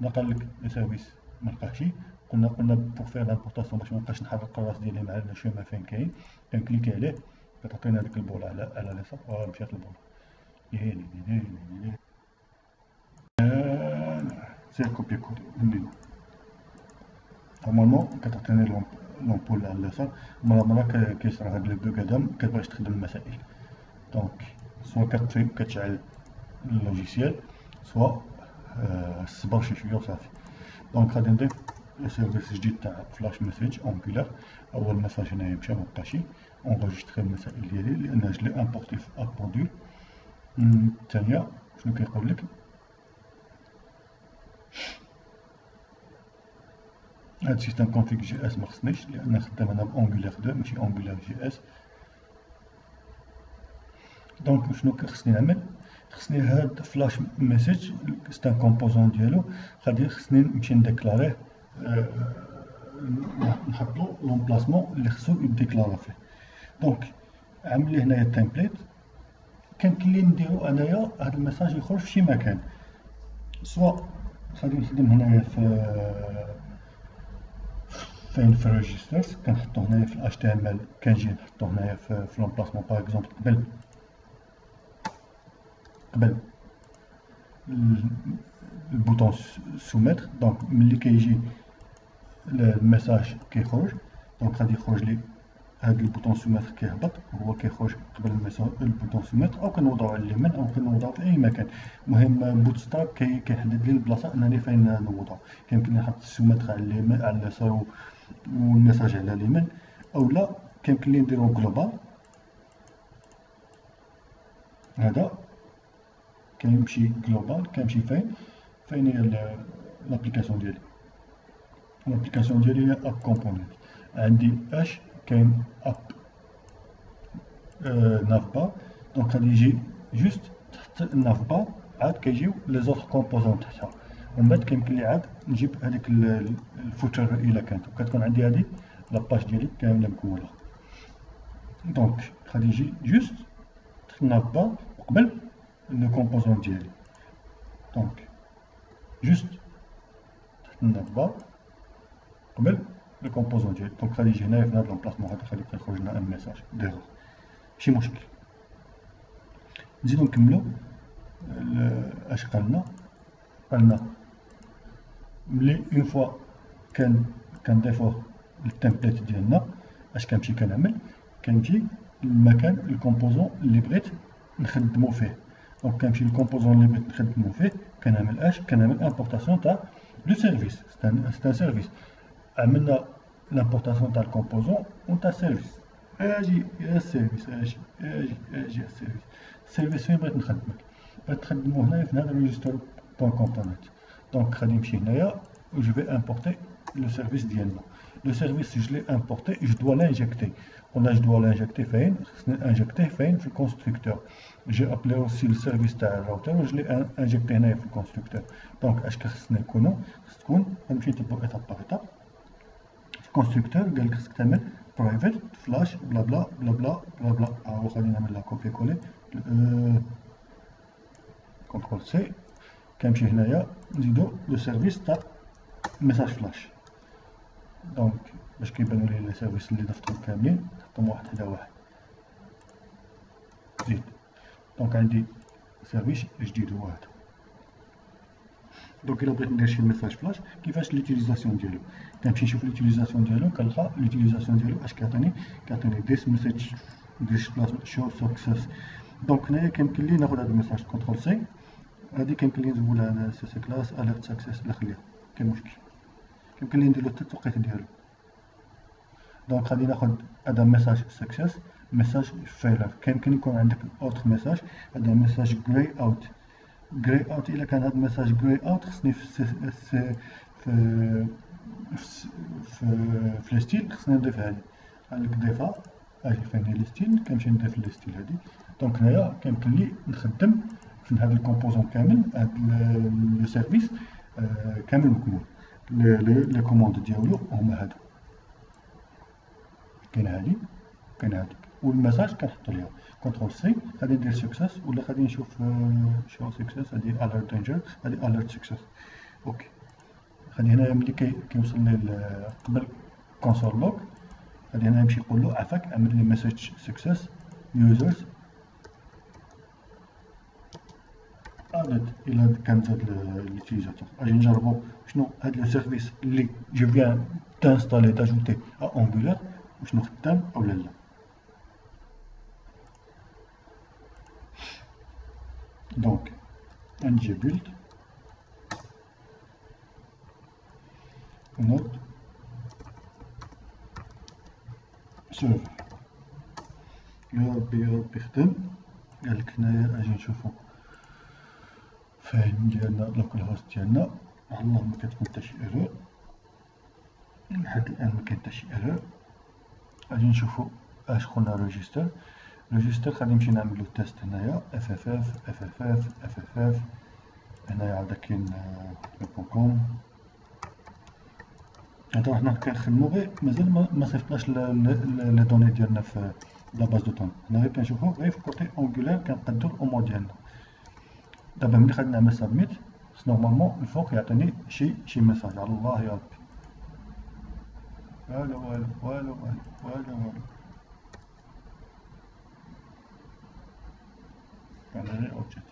نقل لك لو سيرفيس ملقاهشي، قلنا بور فيغ لامبورتاسيون باش منبقاش نحرك الراس ديالي مع الشوما فين كاين، كنكليكي عليه كتعطينا ديك البوله على اليسار. مشات البوله سير كوبي كود نورمالمون كتعطيني لومبول على اليسار. مرة كيصرا هاد لو بوغ هذا مكتبغيش تخدم المسائل. دونك سوا كتشعل اللوجيسيال سوا الصبر شويه وصافي. دونك غادي نضيف سيرفيس جديد تاع فلاش ميساج انجولار. اول ميساج هنايا مشى مبقاشي اونغيستري المسائل ديالي لان جلي امبورتي في اب موديول. الثانيه شنو كيقول لك؟ هاد سيستم كونفيغ جي اس مخصنيش لان خدام انا بانجولار 2 ماشي انجولار جي اس. دونك شنو خصني نعمل؟ خصني هاد فلاش ميساج سي ان كومبوزون ديالو، خصني نمشي نديكلاريه، نحطلو لومبلاسمون اللي خصو يديكلارا فيه. دونك عامل لي هنايا التمبليت، كيمكن لي نديرو انايا هاد الميساج يخرج في شي مكان. سوا غادي نخدم هنايا فين في الريجسترز كنحطو هنايا في الاش تي ام ال، كنجي نحطو هنايا في لومبلاسمون باغ اكزومبل قبل البوطون سوميتر. دونك ملي كيجي الميساج كيخرج، دونك غادي يخرج لي هاد البوطون سوميتر كيهبط، هو كيخرج قبل البوطون سوميتر، او كنوضعو على اليمين او كنوضعو في اي مكان. المهم بوتستراب كيحدد لي البلاصه انني فين نوضعو. كيمكن نحط السوميتر على اليمين على اليسار والميساج على اليمين، او لا كيمكن لي نديرو جلوبال. هذا كيمشي جلوبال، كيمشي فين هي لابليكاسيون ديالي. لابليكاسيون ديالي هي اب كومبوننت. عندي اش كاين اب ناف بار، دونك غادي يجي جوست تحت الناف بار عاد كيجيو لي زوطخ كومبوزون تحتها. ومن بعد كيمكن لي عاد نجيب هذيك الفوتر الا كانت، وكتكون عندي هذه لاباج ديالي كامله مكمله. دونك غادي يجي جوست تحت الناف بار وقبل لو كومبوزون ديالي. دونك جوست تحت الناف بار قبل لو كومبوزون ديالي. دونك غادي يجي هنايا في هذا لومبلاسمون هذا غادي يخرج لنا ان ميساج ديرور، ماشي مشكل. نزيدو نكملو اش قالنا ملي اون فوا كنضيفوه للتمبليت ديالنا. اش كنمشي كنعمل؟ كنجي للمكان الكومبوزون اللي بغيت نخدمو فيه. دونك كنمشي للكومبوزون اللي بغيت نخدمو فيه، كنعمل امبورتاسيون تاع لو سيرفيس. سي ان سيرفيس، عملنا لامبورتاسيون تاع الكومبوزون و تاع السيرفيس. اجي السيرفيس، اجي السيرفيس. السيرفيس فين بغيت نخدمك؟ بغيت نخدمو هنايا في هذا الريجستر بوان كومبوننت. دونك غادي نمشي هنايا و جو في امبورتي لو سيرفيس ديالنا. Le service, je l'ai importé, je dois l'injecter. On a, je dois l'injecter, في le constructeur. J'ai appelé aussi le service تاع الراوتر je l'ai injecté هنايا في le constructeur. Donc اش خصنا يكونوا خص تكون غنمشي نتبعوا étape par étape. في الكونستركتور قال لك خصك تعمل برايفت فلاش بلا بلا بلا بلا بلا بلا. خلينا نعمل لها كوبي كولي كونترول سي. كنمشي هنايا نزيدو لو سيرفيس تاع ميساج فلاش. دونك باش كيبانو لي لي سيرفيس اللي ضفتهم كاملين نحطهم واحد حدا واحد زيد. دونك عندي سيرفيس جديد هو هذا. دونك الا بغيت ندير شي ميساج فلاش كيفاش ليوتيليزاسيون ديالو كنمشي نشوف ليوتيليزاسيون ديالو كنلقى ليوتيليزاسيون ديالو اش كيعطيني ديس ميساج ديس بلاس شو سكسس. دونك هنايا كيمكن لي ناخذ هذا الميساج كونترول سي هادي كيمكن لي نزول لها سي سي كلاس اليرت سكسس نخليها كاين مشكل كيمكن لي ندير له حتى التوقيت ديالو. دونك غادي ناخذ هذا ميساج سكسس ميساج فيلر. كيمكن يكون عندك اوتر ميساج هذا ميساج جراي اوت جراي اوت. الا كان هذا الميساج جراي اوت خصني في الستيل خصني نضيف هذه عندك ضيفها اجي فين هي الستيل كنمشي نضيف الستيل هذه. دونك هنايا كيمكن لي نخدم في هذا الكومبوزون كامل هذا لو سيرفيس كامل مكمول. لي كوموند ديالو هما هادو كاين هادي كاين هاديك والميساج كنحط ليها كونترول سي. غادي ندير سكسس ولا غادي نشوف شو سكسس هادي اليرت دينجر هادي اليرت سكسس. اوكي غادي هنايا ملي كيوصل لي قبل كونسول لوك غادي هنا نمشي نقول له عافاك عمل لي ميساج سكسس يوزرز ادد. الى كان زاد ليوتيليزاتور اجي نجربو شنو هاد لو سيرفيس اللي جو فيان تانستالي تاجوتي ا اونغولار وشنو خدام اولا لا. دونك نجي بيلد نود سيرفر يا ربي خدم. قالك هنايا اجي نشوفو فين ديالنا لوكال هوست ديالنا. والله ما كتكون حتى شي ايرور لحد الان ما كاين حتى شي ايرور. اجي نشوفو اش قلنا ريجيستر غادي نمشي نعملو تيست هنايا اف اف اف اف اف اف اف اف اف. هنايا عاد كاين .com. هذا حنا كنخدمو غير مازال ما صيفطناش لي دوني ديالنا في لا باز دو طون. هنا غير كنشوفو غير في كوتي اونغولار كنقادو الامور ديالنا. دابا ملي غادي نعمل سابميت نورمالمون الفوق يعطيني شي ميساج على الله يا ربي. والو والو والو والو والو كان غير اوبجيكت.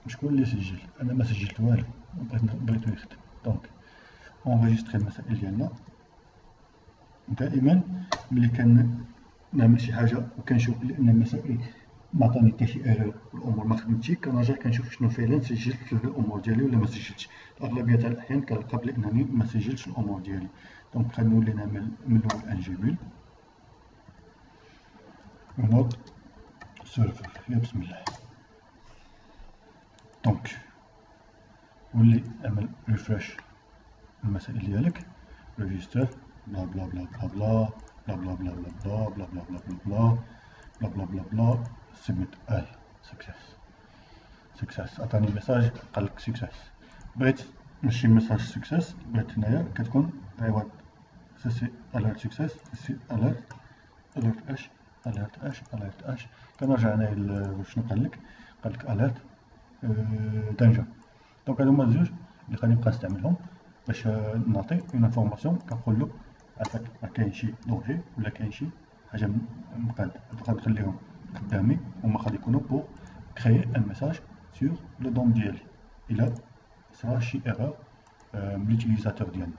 شكون اللي سجل؟ انا ما سجلت والو بغيتو يخدم. دونك اونغيستري المسائل ديالنا. دائما ملي كنعمل شي حاجه وكنشوف ان المسائل ما عطاني حتى شي ايرور والامور ما خدمتش كنرجع كنشوف شنو فعلا سجلت في الامور ديالي ولا ما سجلتش. اغلبيه تاع الاحيان كنلقى بلي انني ما سجلتش الامور ديالي. دونك غنولي نعمل من الاول انجيبل ونوض سيرفر يا بسم الله. دونك ولي اعمل ريفريش المسائل ديالك ريجيستر بلا بلا بلا بلا بلا بلا بلا بلا بلا بلا بلا بلا بلا بلا بلا بلا سبميت اي سكسس عطاني ميساج قالك سكسس. بغيت ماشي ميساج سكسس بغيت هنايا كتكون ايوا سي اليرت سكسس سي اليرت اش اليرت اش. كنرجع هنايا شنو قالك اليرت دانجر. دونك هادو هما الجوج اللي غادي نبقى نستعملهم باش نعطي اون انفورماسيون كنقول له عافاك راه كاين شي دونجي ولا كاين شي حاجه مقاد غادي نخليهم قدامي هما غادي يكونوا بور كريي ان ميساج سور لو دوم ديالي الا صرا شي ايرور من ليوتيليزاتور ديالنا.